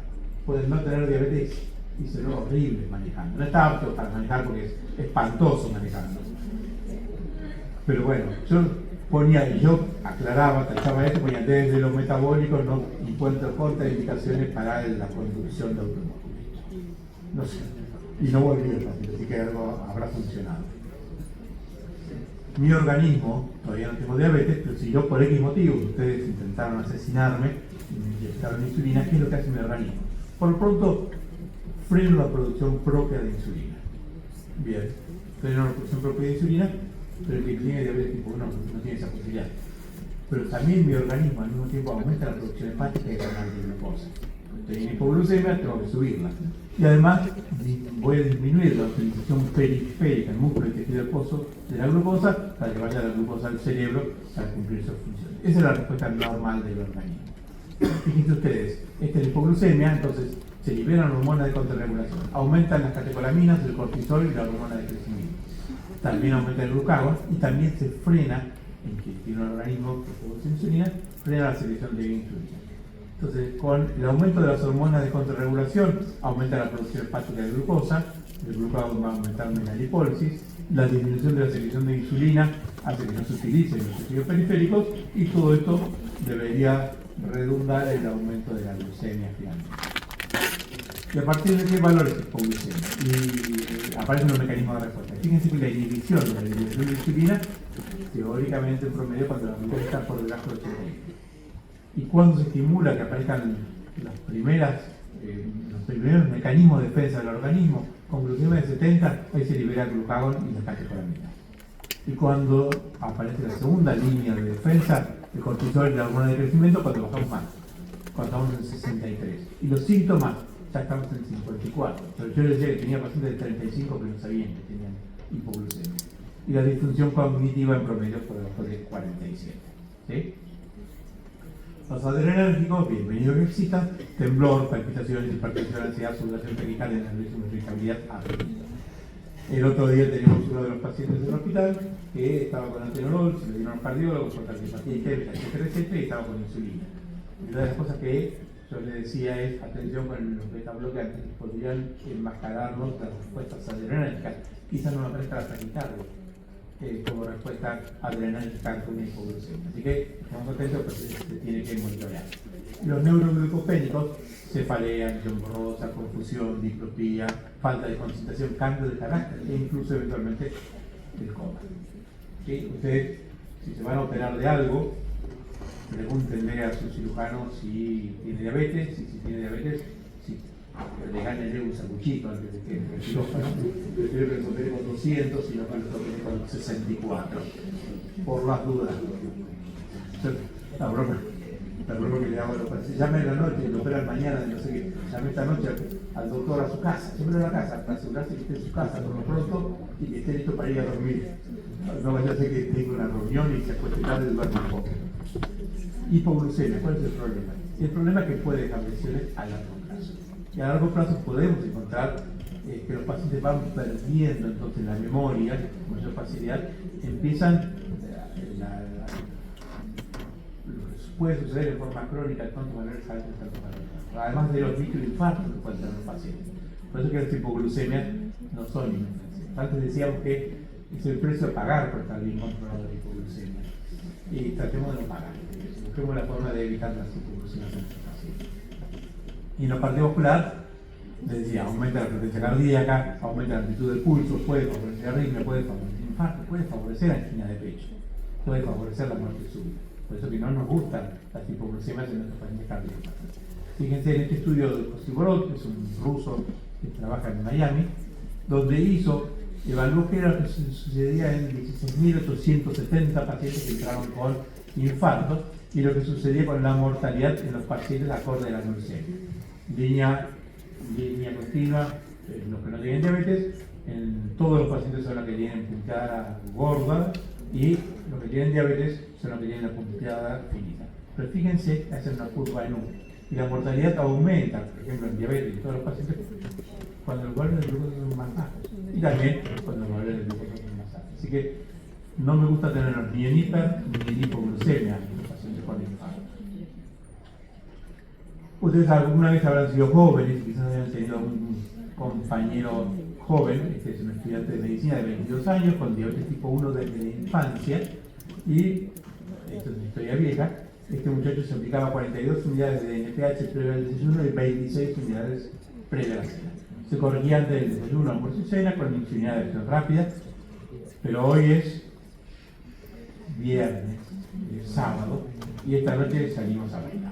S1: Pueden no tener diabetes y ser horrible manejando. No está apto para manejar porque es espantoso manejando. Pero bueno, yo aclaraba, tachaba esto, ponía desde los metabólicos no encuentro contraindicaciones para la conducción de automóviles. No sé. Y no volví al paciente, así que algo habrá funcionado. Mi organismo, todavía no tengo diabetes, pero si yo por X motivo, ustedes intentaron asesinarme y me inyectaron insulina, ¿qué es lo que hace mi organismo? Por lo pronto, freno la producción propia de insulina. Bien, freno la producción propia de insulina, pero el que tiene diabetes tipo 1 no tiene esa posibilidad. Pero también mi organismo al mismo tiempo aumenta la producción hepática y renal de glucosa. Estoy en hipoglucemia, tengo que subirla. Y además voy a disminuir la utilización periférica, el músculo y tejido adiposo de la glucosa para que vaya la glucosa al cerebro para cumplir sus funciones. Esa es la respuesta normal del organismo. Fíjense ustedes, esta es la hipoglucemia, entonces se liberan hormonas de contrarregulación, aumentan las catecolaminas, el cortisol y la hormona de crecimiento. También aumenta el glucagón y también se frena, en que tiene un organismo que produce insulina, frena la secreción de insulina. Entonces, con el aumento de las hormonas de contrarregulación, aumenta la producción hepática de glucosa, el glucagón va a aumentar en la lipólisis, la disminución de la secreción de insulina hace que no se utilicen los tejidos periféricos y todo esto debería redundar en el aumento de la glucemia finalmente. ¿Y a partir de qué valores es hipoglucemia? Y aparecen los mecanismos de respuesta. Fíjense que la inhibición de la liberación de insulina, teóricamente en promedio, cuando la glucosa está por debajo de 80. Y cuando se estimula que aparezcan los primeros mecanismos de defensa del organismo, con glucemia de 70, ahí se libera el glucagón y las catecolaminas. Y cuando aparece la segunda línea de defensa, el cortisol y la hormona de crecimiento, cuando bajamos más, cuando estamos en 63. Y los síntomas, ya estamos en 54. Pero yo les decía que tenía pacientes de 35 que no sabían que tenían hipoglucemia. Y la disfunción cognitiva en promedio por debajo de 47. ¿Sí? Los adrenérgicos, bienvenidos que existan: temblor, palpitaciones, hipertensión, ansiedad, sudoración taquicardia, nerviosismo, irritabilidad, apetito. El otro día teníamos uno de los pacientes en el hospital que estaba con atenolol, se le dieron a un cardiólogo por cardiopatía isquémica, etcétera, y estaba con insulina. Y una de las cosas que yo le decía es: atención con los beta bloqueantes, podrían enmascararnos las respuestas adrenérgicas. Quizás no aparezca la taquicardia como respuesta adrenérgica con hipoglucemia. Así que estamos atentos porque se tiene que monitorear. Los neuroglucopénicos: cefalea, visión borrosa, confusión, diplopía, falta de concentración, cambio de carácter e incluso eventualmente el coma. ¿Sí? Ustedes, si se van a operar de algo, pregúntenle a su cirujano si tiene diabetes, y si tiene diabetes, si le gánenle un sanguchito antes de que el quirófano. Prefiero que lo opere con 200 y no que lo opere con 64, por las dudas. La broma Recuerdo que le damos los pacientes, llame en la noche, lo operan mañana, no sé qué, llame esta noche al doctor a su casa, siempre a la casa, para asegurarse que esté en su casa por lo pronto y que esté listo para ir a dormir. No vaya a ser que tenga una reunión y se acueste tarde y duerma un poco. Hipoglucemia, ¿cuál es el problema? El problema es que puede dejar lesiones a largo plazo. Y a largo plazo podemos encontrar que los pacientes van perdiendo entonces la memoria con mayor facilidad, empiezan lo que puede suceder en forma crónica, tanto valores altos, tanto valores bajos, además de los microinfartos que pueden tener los pacientes. Por eso que las hipoglucemias no son inofensivas. Antes decíamos que es el precio a pagar por estar bien controlado la hipoglucemia. Y tratemos de no pagar. Busquemos la forma de evitar las hipoglucemias en nuestros pacientes. Y en la parte vascular, les decía, aumenta la frecuencia cardíaca, aumenta la amplitud del pulso, puede favorecer arritmia, puede favorecer infarto, puede favorecer angina de pecho, puede favorecer la muerte súbita. Por eso que no nos gustan las hipoglucemias en nuestros pacientes cardíacos. Fíjense en este estudio de Kosiborod, que es un ruso que trabaja en Miami, donde evaluó qué era lo que sucedía en 16.870 pacientes que entraron con infartos y lo que sucedía con la mortalidad en los pacientes acorde a la glucemia. Línea continua, los que no tienen diabetes, en todos los pacientes son los que tienen punteada gorda y los que tienen diabetes son los que tienen la punteada finita. Pero fíjense, hacen una curva en U y la mortalidad aumenta, por ejemplo en diabetes y todos los pacientes, cuando los valores de glucosa son más bajos y también cuando los valores de glucosa son más altos. Así que no me gusta tenerlos ni en hiper ni en hipoglucemia en los pacientes con infarto. Ustedes alguna vez habrán sido jóvenes, quizás hayan tenido un compañero joven, este es un estudiante de medicina de 22 años, con diabetes tipo 1 desde la infancia, y esto es una historia vieja. Este muchacho se aplicaba 42 unidades de NPH previo al desayuno y 26 unidades previo a la cena. Se corregía antes del desayuno, almuerzo y cena con insulina de acción rápida, pero hoy es viernes, es sábado, y esta noche salimos a bailar,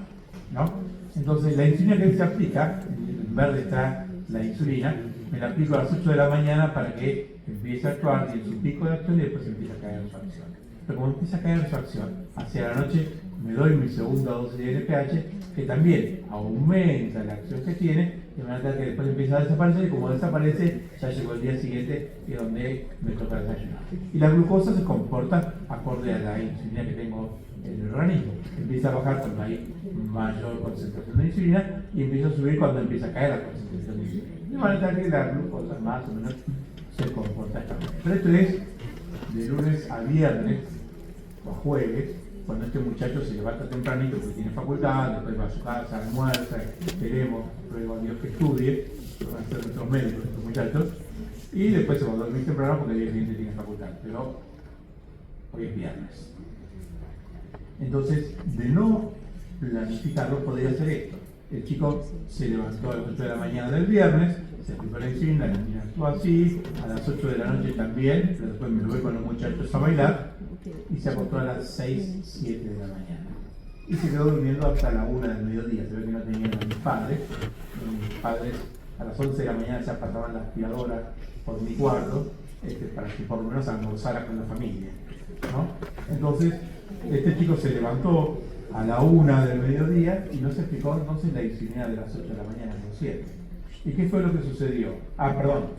S1: ¿no? Entonces la insulina que él se aplica, en verde está la insulina, me la aplico a las 8 de la mañana para que empiece a actuar y en su pico de acción y después empieza a caer en su acción. Pero como empieza a caer en su acción, hacia la noche me doy mi segunda dosis de NPH, que también aumenta la acción que tiene, de manera que después empieza a desaparecer, y como desaparece, ya llegó el día siguiente, que es donde me toca desayunar. Y la glucosa se comporta acorde a la insulina que tengo en el organismo. Empieza a bajar cuando hay mayor concentración de insulina y empieza a subir cuando empieza a caer la concentración de insulina. De manera que la glucosa más o menos se comporta esta manera. Pero esto es de lunes a viernes o a jueves, cuando este muchacho se levanta tempranito porque tiene facultad, después va a su casa, almuerza, esperemos, ruego a Dios que estudie, van a ser nuestros médicos estos muchachos, y después se va a dormir temprano porque el día siguiente tiene facultad, pero hoy es viernes. Entonces, de no planificarlo, podría hacer esto. El chico se levantó a las 8 de la mañana del viernes, se aplicó la insulina actuó así, a las 8 de la noche también, pero después me voy con los muchachos a bailar, y se acostó a las 6, 7 de la mañana. Y se quedó durmiendo hasta la 1 del mediodía. Se ve que no tenían a mis padres. Mis padres a las 11 de la mañana ya pasaban la aspiradora por mi cuarto, para que por lo menos almorzara con la familia, ¿no? Entonces, este chico se levantó a la 1 del mediodía y no se aplicó entonces la insulina de las 8 de la mañana, no 7. ¿Y qué fue lo que sucedió?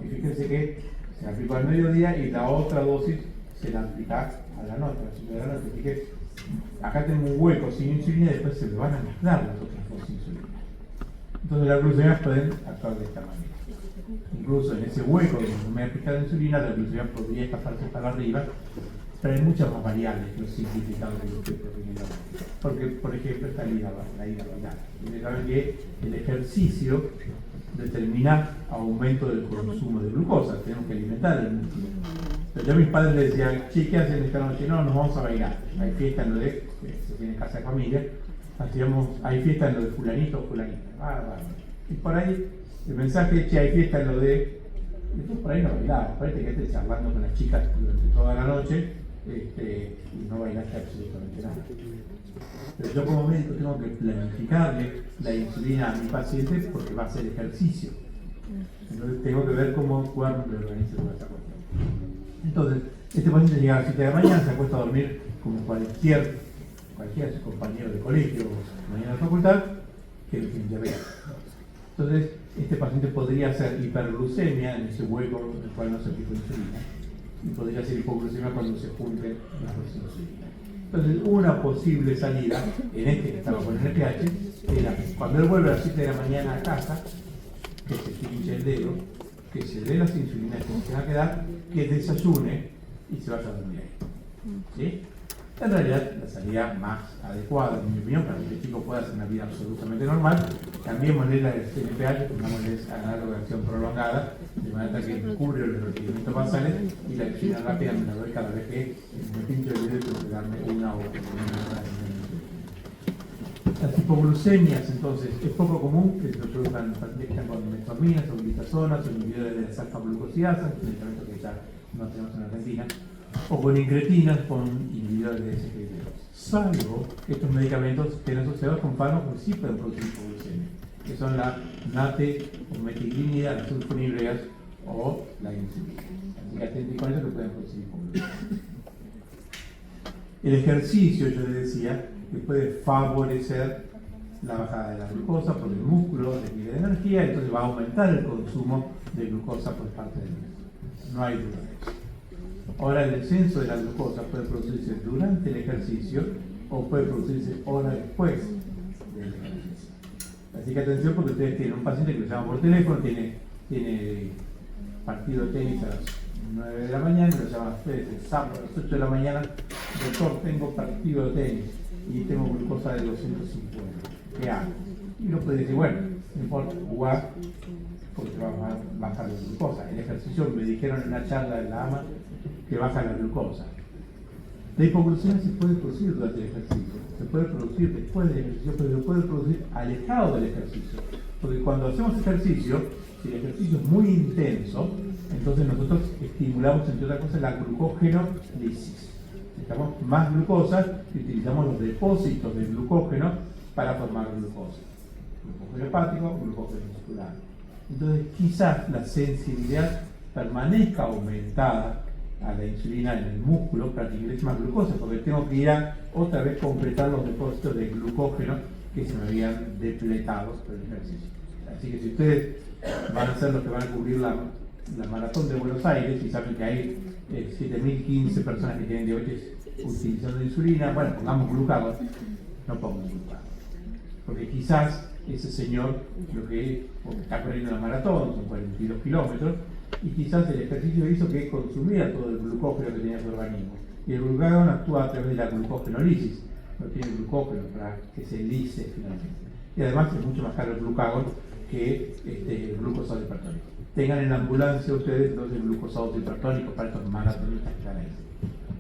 S1: Y fíjense que se aplicó al mediodía y la otra dosis se la aplica a la noche, a las 8 de la noche. Así que acá tengo un hueco sin insulina y después se le van a mezclar las otras dos insulinas. Entonces las glucemias pueden actuar de esta manera. Incluso en ese hueco donde no me he aplicado insulina, la glucemia podría escaparse para arriba, pero hay muchas más variables que los simplificados que estoy proponiendo. Porque, por ejemplo, está la ida bailar. Ustedes saben que el ejercicio determina aumento del consumo de glucosa, tenemos que alimentar el músculo. Pero yo a mis padres les decía, che, ¿qué hacen esta noche? No, nos vamos a bailar. Hay fiesta en lo de, se tiene casa de familia, hay fiesta en lo de fulanito o fulanita. Y por ahí el mensaje, che, hay fiesta en lo de, después por ahí no bailaba, por ahí te quedaste charlando con las chicas durante toda la noche y no bailaste absolutamente nada. Pero yo como médico tengo que planificarle la insulina a mi paciente porque va a hacer ejercicio. Entonces tengo que ver cómo actuar el organismo con esa cuestión. Entonces, este paciente llega a las 7 de la mañana, se acuesta a dormir como cualquier cualquiera de sus compañeros de colegio o mañana de facultad que lo tienen diabetes. Entonces, este paciente podría hacer hiperglucemia en ese hueco en el cual no se aplica insulina, y podría ser hipoglucemia cuando se junten las dos insulinas. Entonces, una posible salida, en este que estaba con el NPH, era cuando él vuelve a las 7 de la mañana a casa, que se pinche el dedo, que se dé las insulinas que se tenga que dar, que desayune y se vaya a dormir ahí. ¿Sí? En realidad, la salida más adecuada, en mi opinión, para que el chico pueda hacer una vida absolutamente normal, cambiémosle la NPH, pongámosle análogo de acción prolongada, de manera que cubre los requerimientos basales, y la insulina rápida me la doy cada vez que me pincho el dedo y tengo que darme una o una hora. Las hipoglucemias, entonces, es poco común que se produzcan en pacientes que están con metforminas o glitazonas o inhibidores de las alfa-glucosiasas, medicamentos que ya no tenemos en Argentina, o con incretinas, con inhibidores de SGLT2. Salvo que estos medicamentos estén asociados con fármacos que sí pueden producir hipoglucemia, que son la NATE o metilglinida, las sulfonilureas o la insulina. Así que atenten con eso que pueden producir hipoglucemia. El ejercicio, yo les decía, que puede favorecer la bajada de la glucosa porque el músculo requiere de energía, entonces va a aumentar el consumo de glucosa por parte del músculo. No hay duda de eso. Ahora, el descenso de la glucosa puede producirse durante el ejercicio o puede producirse horas después del ejercicio. Así que atención, porque ustedes tienen un paciente que lo llama por teléfono, tiene partido de tenis a las 9 de la mañana, lo llaman ustedes el sábado a las 8 de la mañana, doctor, tengo partido de tenis y tengo glucosa de 250, ¿qué hago? Y uno puede decir, bueno, no importa, jugar porque va a bajar la glucosa. El ejercicio, me dijeron en una charla de la AMA, que baja la glucosa. La hipoglucemia se puede producir durante el ejercicio, se puede producir después del ejercicio, pero se puede producir alejado del ejercicio. Porque cuando hacemos ejercicio, si el ejercicio es muy intenso, entonces nosotros estimulamos, entre otras cosas, la glucógenolisis. Necesitamos más glucosa y utilizamos los depósitos de glucógeno para formar glucosa. Glucógeno hepático, glucógeno muscular. Entonces, quizás la sensibilidad permanezca aumentada a la insulina en el músculo para que ingrese más glucosa, porque tengo que ir a otra vez completar los depósitos de glucógeno que se me habían depletado por el ejercicio. Así que si ustedes van a ser los que van a cubrir la maratón de Buenos Aires y saben que hay 7.015 personas que tienen diabetes utilizando insulina, bueno, pongamos glucagon, no pongamos glucagon, porque quizás ese señor lo que está corriendo la maratón, son 42 kilómetros, y quizás el ejercicio hizo que consumiera todo el glucógeno que tenía su organismo. Y el glucagón actúa a través de la glucogenolisis, no tiene glucógeno para que se lise finalmente. Y además es mucho más caro el glucagón que el glucosado hipertónico. Tengan en la ambulancia ustedes los glucosados hipertónicos para estos maratonistas que están ahí.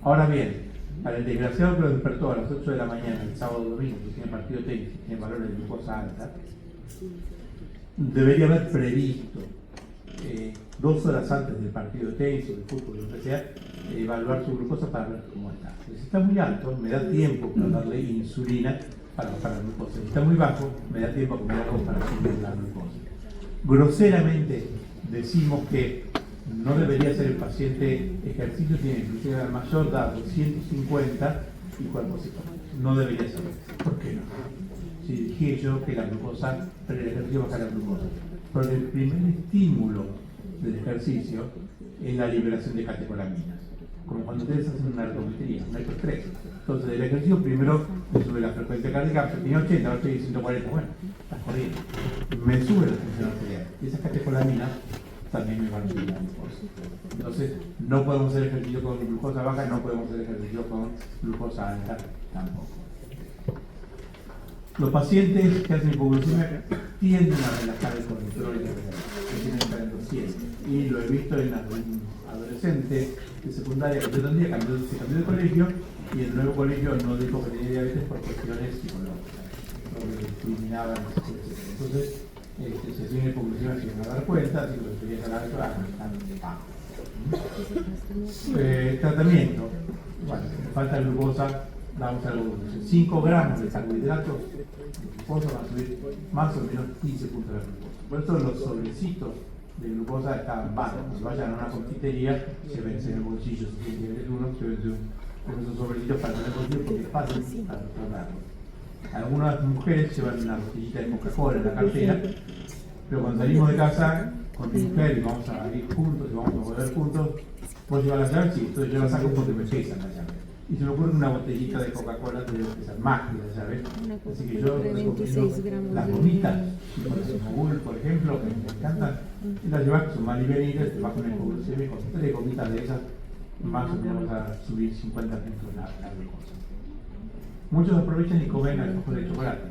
S1: Ahora bien, para el desgraciado que lo despertó a las 8 de la mañana, el sábado o domingo, que tiene partido de tenis, que tiene valores de glucosa alta, debería haber previsto 2 horas antes del partido de tenis o de fútbol, lo que sea, evaluar su glucosa para ver cómo está. Si está muy alto, me da tiempo para darle insulina para bajar la glucosa. Si está muy bajo, me da tiempo para comer algo para subir la glucosa. Groseramente decimos que no debería hacer el paciente ejercicio, tiene inclusive al mayor da 250 y cuerpo psicológico. No debería hacerlo. ¿Por qué no? Si dije yo que la glucosa, pero el ejercicio baja la glucosa. Porque el primer estímulo del ejercicio es la liberación de catecolaminas. Como cuando ustedes hacen una ergometría, un estrés. Entonces, el ejercicio primero me sube la frecuencia cardíaca, tenía 80, ahora estoy en 140. Bueno, estás jodiendo. Me sube la tensión arterial. Y esas catecolaminas también me van a subir la glucosa. Entonces, no podemos hacer ejercicio con glucosa baja, no podemos hacer ejercicio con glucosa alta tampoco. Los pacientes que hacen hipoglucemia tienden a relajar el colesterol y la que tienen que estar en 200. Y lo he visto en un adolescente de secundaria que yo tendría, se cambió de colegio y en el nuevo colegio no dijo que tenía diabetes por cuestiones psicológicas, porque discriminaban, etc. Entonces, si tiene hipoglucemia se van a dar cuenta, si lo quería sacar están tratamiento. Bueno, si me falta glucosa, damos algo de 5 gramos de carbohidratos de glucosa van a subir más o menos 15 puntos de glucosa. Por eso los sobrecitos de glucosa están bajos. Si vayan a una confitería, se vence en el bolsillo, si tienen diabetes 1, se vence con esos sobrecitos para tener bolsillo porque es fácil para recordarlo. Algunas mujeres llevan una botellita de Coca-Cola en la cartera, pero cuando salimos de casa con mi mujer y vamos a ir juntos y vamos a volver juntos, ¿puedo llevar las llaves? Sí, entonces yo las saco porque me pesan las llaves. Y se me ocurre que una botellita de Coca-Cola debe pesar más que las llaves. Así que yo recomiendo las gomitas, tipo las Smogul, por ejemplo, que me encantan, y las llevas que son más livianitas, te vas con el Hipoglosemi con 3 gomitas de esas, más o menos vas a subir 50 metros la glucosa. Muchos aprovechan y comen alfajor de chocolate.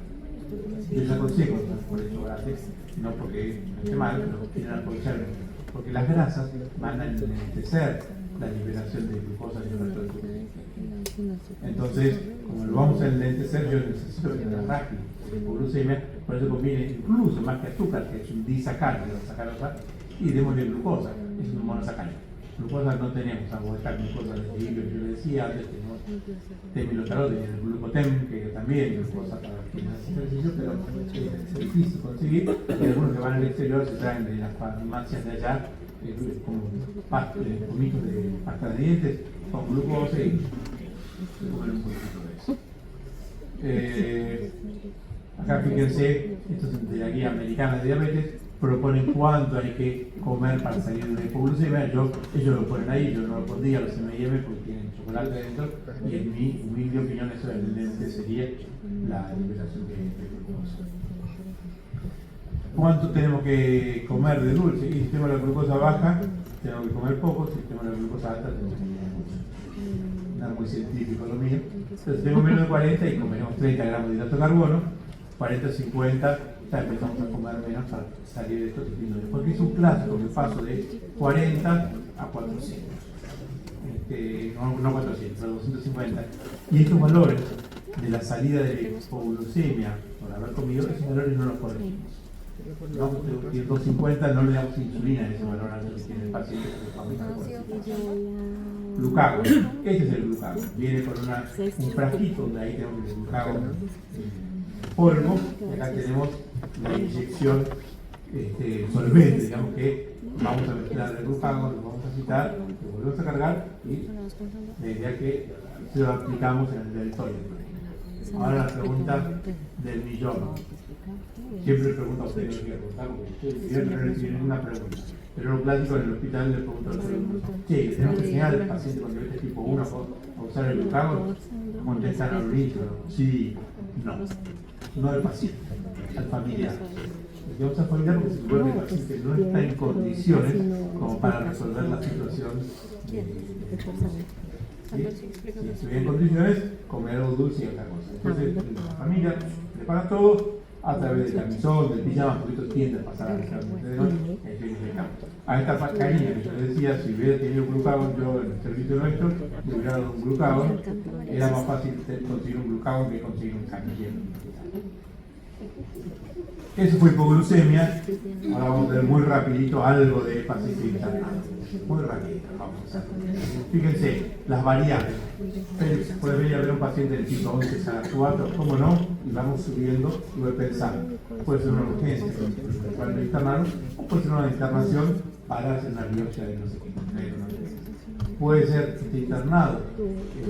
S1: Yo les aconsejo los alfajores de chocolate, no porque no esté mal, pero quieren aprovecharlo, porque las grasas van a enlentecer la liberación de glucosa en nuestro cuerpo. Entonces, como lo vamos a enlentecer, yo necesito que sea rápido. Hipoglucemia, por eso conviene incluso más que azúcar, que es un disacárido, sacarosa, y démosle glucosa, es un monosacárido. Glucosa no tenemos, salvo esta glucosa de equilibrio que yo le decía, antes tenemos temilotarol, el glucotem, que también es glucosa para quienes hacen ejercicio, pero es difícil conseguir, y algunos que van al exterior se traen de las farmacias de allá, como pomitos de pasta de dientes, con glucosa y se comen un poquito de eso. Acá fíjense, esto es de la guía americana de diabetes, proponen cuánto hay que comer para salir de la hipoglucemia. Ellos lo ponen ahí, yo no lo pondría los M&M porque tienen chocolate adentro, y en mi humilde opinión eso evidentemente sería la liberación de glucosa. ¿Cuánto tenemos que comer de dulce? Y si tenemos la glucosa baja, tenemos que comer poco, si tenemos la glucosa alta, tenemos que comer mucho. No es muy científico lo mío. Entonces tengo menos de 40 y comeremos 30 gramos de hidrato de carbono, 40 50, ya empezamos a comer menos para salir de estos epidemios. Porque es un clásico que paso de 40 a 400. No 400, pero 250. Y estos valores de la salida de la hipoglucemia por haber comido, esos valores no los corregimos. No, y el 250 no le damos insulina en ese valor alto que tiene el paciente. Glucagon, este es el glucagon, viene con un frasquito donde ahí tenemos el glucagon polvo, y acá tenemos la inyección solvente, digamos que vamos a mezclar el glucagon, lo vamos a citar, lo volvemos a cargar y la idea que se lo aplicamos en el deltoide. Ahora la pregunta del millón. Siempre pregunto a ustedes, no quiero preguntar porque ustedes no reciben ninguna pregunta. Pero lo clásico en el hospital le pregunto a los alumnos, che, ¿tenemos que enseñar al paciente con diabetes tipo 1 a usar el glucagon? Contestan al inicio, sí, no al paciente, al familiar. Vamos a familiar porque se supone que el paciente no está en condiciones como para resolver la situación. Si estuviera en condiciones, comer algo dulce y otra cosa. Entonces, la familia prepara todo a través del camisón, del pijama, porque esto tiende a pasar a a esta Karina que yo les decía, si hubiera tenido glucagon yo en el servicio nuestro, le hubiera dado un glucagon, era más fácil conseguir un glucagon que conseguir un camillero. Eso fue hipoglucemia. Ahora vamos a ver muy rapidito algo de paciente internado. Muy rapidito, vamos a ver. Fíjense, las variables. Puede venir a ver un paciente del tipo 11 a 4, ¿cómo no? Y vamos subiendo y voy pensando. Puede ser una urgencia para el internado, o puede ser una internación para hacer una biopsia de no sé qué. Puede ser que esté internado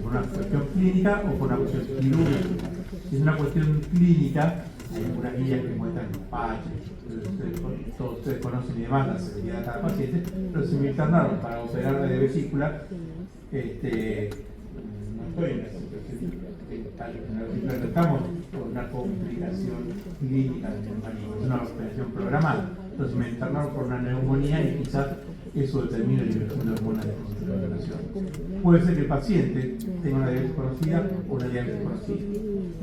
S1: por una cuestión clínica o por una cuestión quirúrgica. Si es una cuestión clínica, hay algunas guías que muestran los patches, todos ustedes conocen y demás la severidad de cada paciente, pero si me internaron para operar de vesícula, no estoy en la situación, estamos por una complicación clínica de neumonía, es una operación programada. Entonces me internaron por una neumonía y quizás eso determina la liberación de hormonas de concentración. Puede ser que el paciente tenga una diabetes conocida o una diabetes conocida.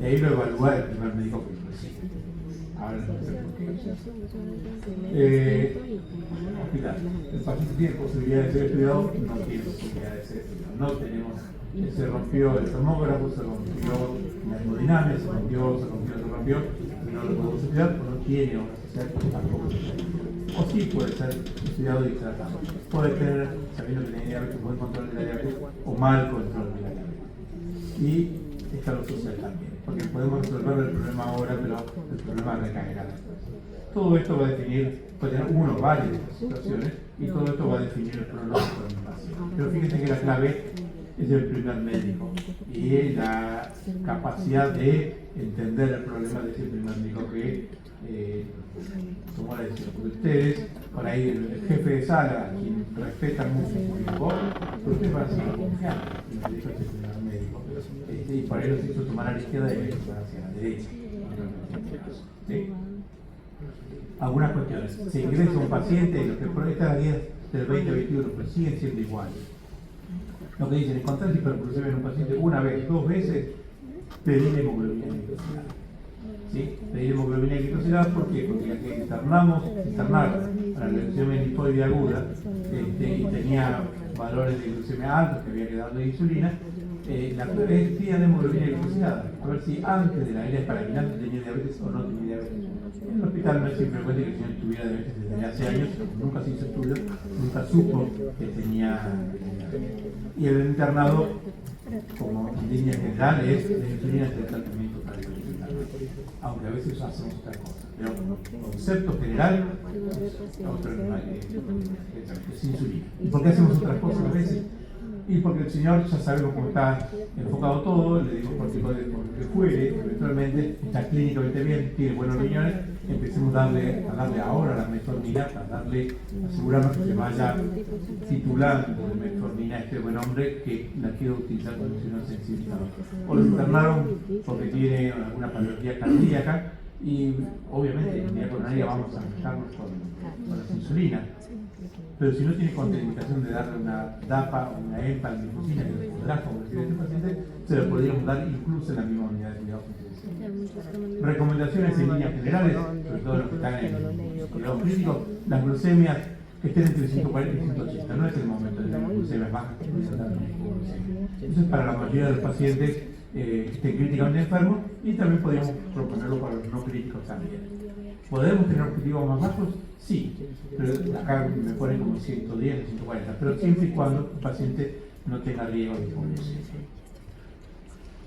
S1: Y ahí lo evalúa el primer médico que lo recibe. Ahora no sé por qué. Hospital. El paciente tiene posibilidad de ser estudiado, no tiene posibilidad de ser estudiado. No tenemos. Se rompió el tomógrafo, se rompió la hemodinámica, se rompió, y no lo podemos estudiar, no tiene obra social, tampoco. O sí puede ser estudiado y tratado. Puede tener, sabiendo que tiene diabetes, buen control de la diabetes o mal control de la diabetes. Y está lo social también, porque podemos resolver el problema ahora, pero el problema recaerá después. Todo esto va a definir, puede tener uno o varias situaciones, y todo esto va a definir el pronóstico del paciente. Pero fíjense que la clave es el primer médico y la capacidad de entender el problema de ese primer médico que tomó la decisión. Porque ustedes, por ahí el jefe de sala, a quien respetan mucho su tiempo, pero ustedes van a seguir confiando en el médico es el primer médico. Y por ahí los hizo tomar a la izquierda y ellos van hacia la derecha. ¿Sí? Algunas cuestiones. Se ingresa un paciente y lo que por estas guías del 2021 pues siguen siendo iguales. Lo que dicen, encontrar hiperglucemia en un paciente una vez, dos veces, pedir hemoglobina glicosilada. ¿Sí? Pedir hemoglobina glicosilada, ¿por qué? Porque la que internaron para la leucemia linfoide aguda y tenía valores de glucemia altos que había que darle insulina, la pidan hemoglobina glicosilada, a ver si antes de la herida esparaginante tenía diabetes o no tenía diabetes. En el hospital no es infrecuente que el señor tuviera diabetes desde hace años, nunca se hizo estudio, nunca supo que tenía diabetes. Y el internado, como en línea general, es la insulina es el tratamiento cardiovascular, aunque a veces hacemos otra cosa. Pero el concepto general es insulina. ¿Y por qué hacemos otras cosas a veces? Y porque el señor ya sabemos cómo está enfocado todo, le digo por que fuere, eventualmente está clínicamente bien, tiene buenos riñones, empecemos a darle ahora la metformina para asegurarnos que se vaya titulando de metformina a este buen hombre que la quiere utilizar cuando tiene una sensibilidad. O lo internaron porque tiene alguna patología cardíaca y obviamente en vía coronaria vamos a manejarnos con las insulinas. Pero si no tiene contraindicación de darle una DAPA o una EMPA en glifosina que le podrá favorecer a este paciente, se lo podríamos dar incluso en la misma unidad de cuidados intensivos. Recomendaciones en líneas generales, sobre todo los que están en cuidados críticos, las glucemias que estén entre 140 y 180. No es el momento de las glucemias bajas que pueden dar hipoglucemia. Eso es para la mayoría de los pacientes que estén críticamente enfermos y también podríamos proponerlo para los no críticos también. ¿Podemos tener objetivos más bajos? Sí, pero acá me ponen como 110 o 140, pero siempre y cuando el paciente no tenga riesgo de hipoglucemia.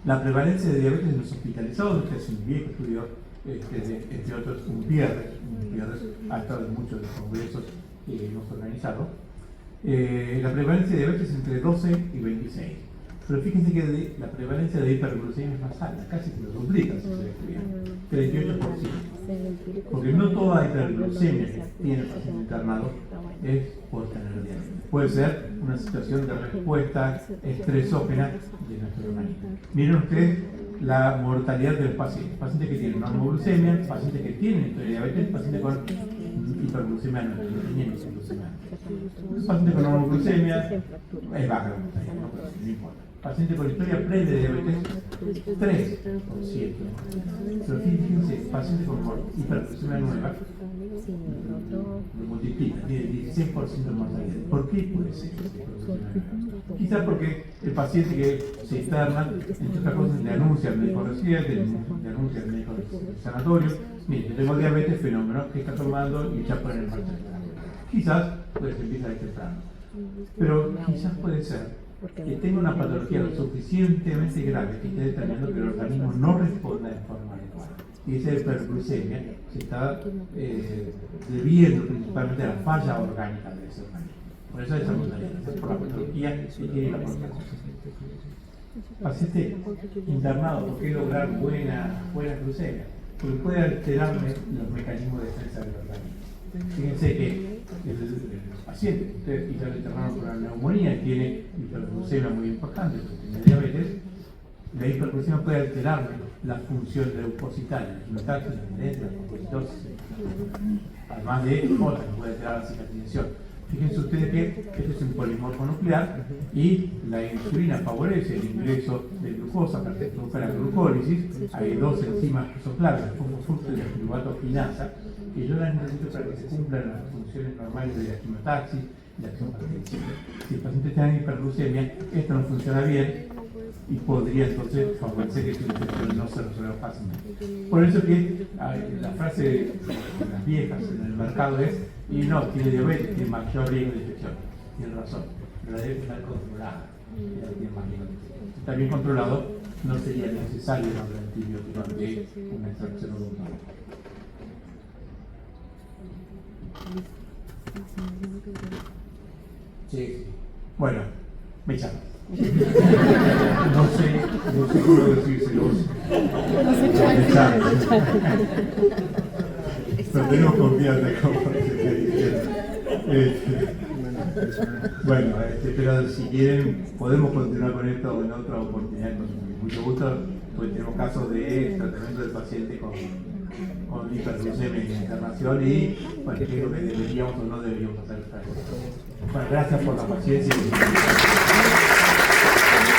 S1: La prevalencia de diabetes en los hospitalizados, este es un viejo estudio, entre otros, un viernes ha estado en muchos de los congresos que hemos organizado. La prevalencia de diabetes es entre 12 y 26. Pero fíjense que la prevalencia de hiperglucemia es más alta, casi que lo duplica si se estudia, 38%. Porque no toda hiperglucemia que tiene el paciente internado es por tener diabetes. Puede ser una situación de respuesta estresógena de nuestro organismo. Miren ustedes la mortalidad de los pacientes. Pacientes que tienen normoglucemia, pacientes que tienen historia de diabetes, pacientes con hiperglucemia no tienen hiperglucemia. Los pacientes con normoglucemia es baja la mortalidad, no importa. Paciente con historia previa de diabetes, 3%. Pero fíjense, paciente con hiperglucemia nueva, lo multiplica, tiene 16% de mortalidad. ¿Por qué puede ser? Quizás porque el paciente que se interna, entre otras cosas, le anuncia al médico residente, le anuncia al médico del sanatorio, mire, yo tengo diabetes, fenómeno, que está tomando y ya ponen en marcha el tratamiento. Quizás puede ser empieza de temprano, pero quizás puede ser que tenga una patología lo suficientemente grave que esté determinando que el organismo no responda de forma adecuada. Y esa hiperglucemia se está debiendo principalmente a la falla orgánica de ese organismo. Por eso esa mortalidad, es por la patología que tiene la población. Paciente internado, ¿por qué lograr buena glucemia? Porque puede alterar los mecanismos de defensa del organismo. Fíjense que el paciente, ustedes quizás lo internaron por una neumonía y tiene hiperglucemia muy importante, porque tiene diabetes, la hiperglucemia puede alterar la función leucocitaria, la quimiotaxis, la amiloidosis, la fagocitosis, además de otras que puede alterar la cicatrización. Fíjense ustedes que este es un polimorfo nuclear y la insulina favorece el ingreso de glucosa para que se produzca la glucólisis. Hay dos enzimas que son claves, la fosfofructo y la piruvato-quinasa, que yo las necesito para que se cumplan las funciones normales de la quimiotaxis y la acción patentiva. Si el paciente está en hiperglucemia, esto no funciona bien y podría entonces favorecer que su infección no se resuelva fácilmente. Por eso que la frase de las viejas en el mercado es, y no, tiene diabetes, tiene mayor riesgo de infección. Tiene razón, pero la debe estar controlada. Tiene más riesgo de infección. Si está bien controlado, no sería necesario darle antibiótico ante una extracción voluntaria. Sí. Bueno, me llaman. No sé cómo decírselos. Pero tenemos confianza como bueno, pero si quieren podemos continuar con esto en otra oportunidad con mucho gusto, pues tenemos casos de tratamiento del paciente con hiperglucemia en internación y bueno, qué es lo que deberíamos o no deberíamos hacer. Bueno, gracias por la paciencia.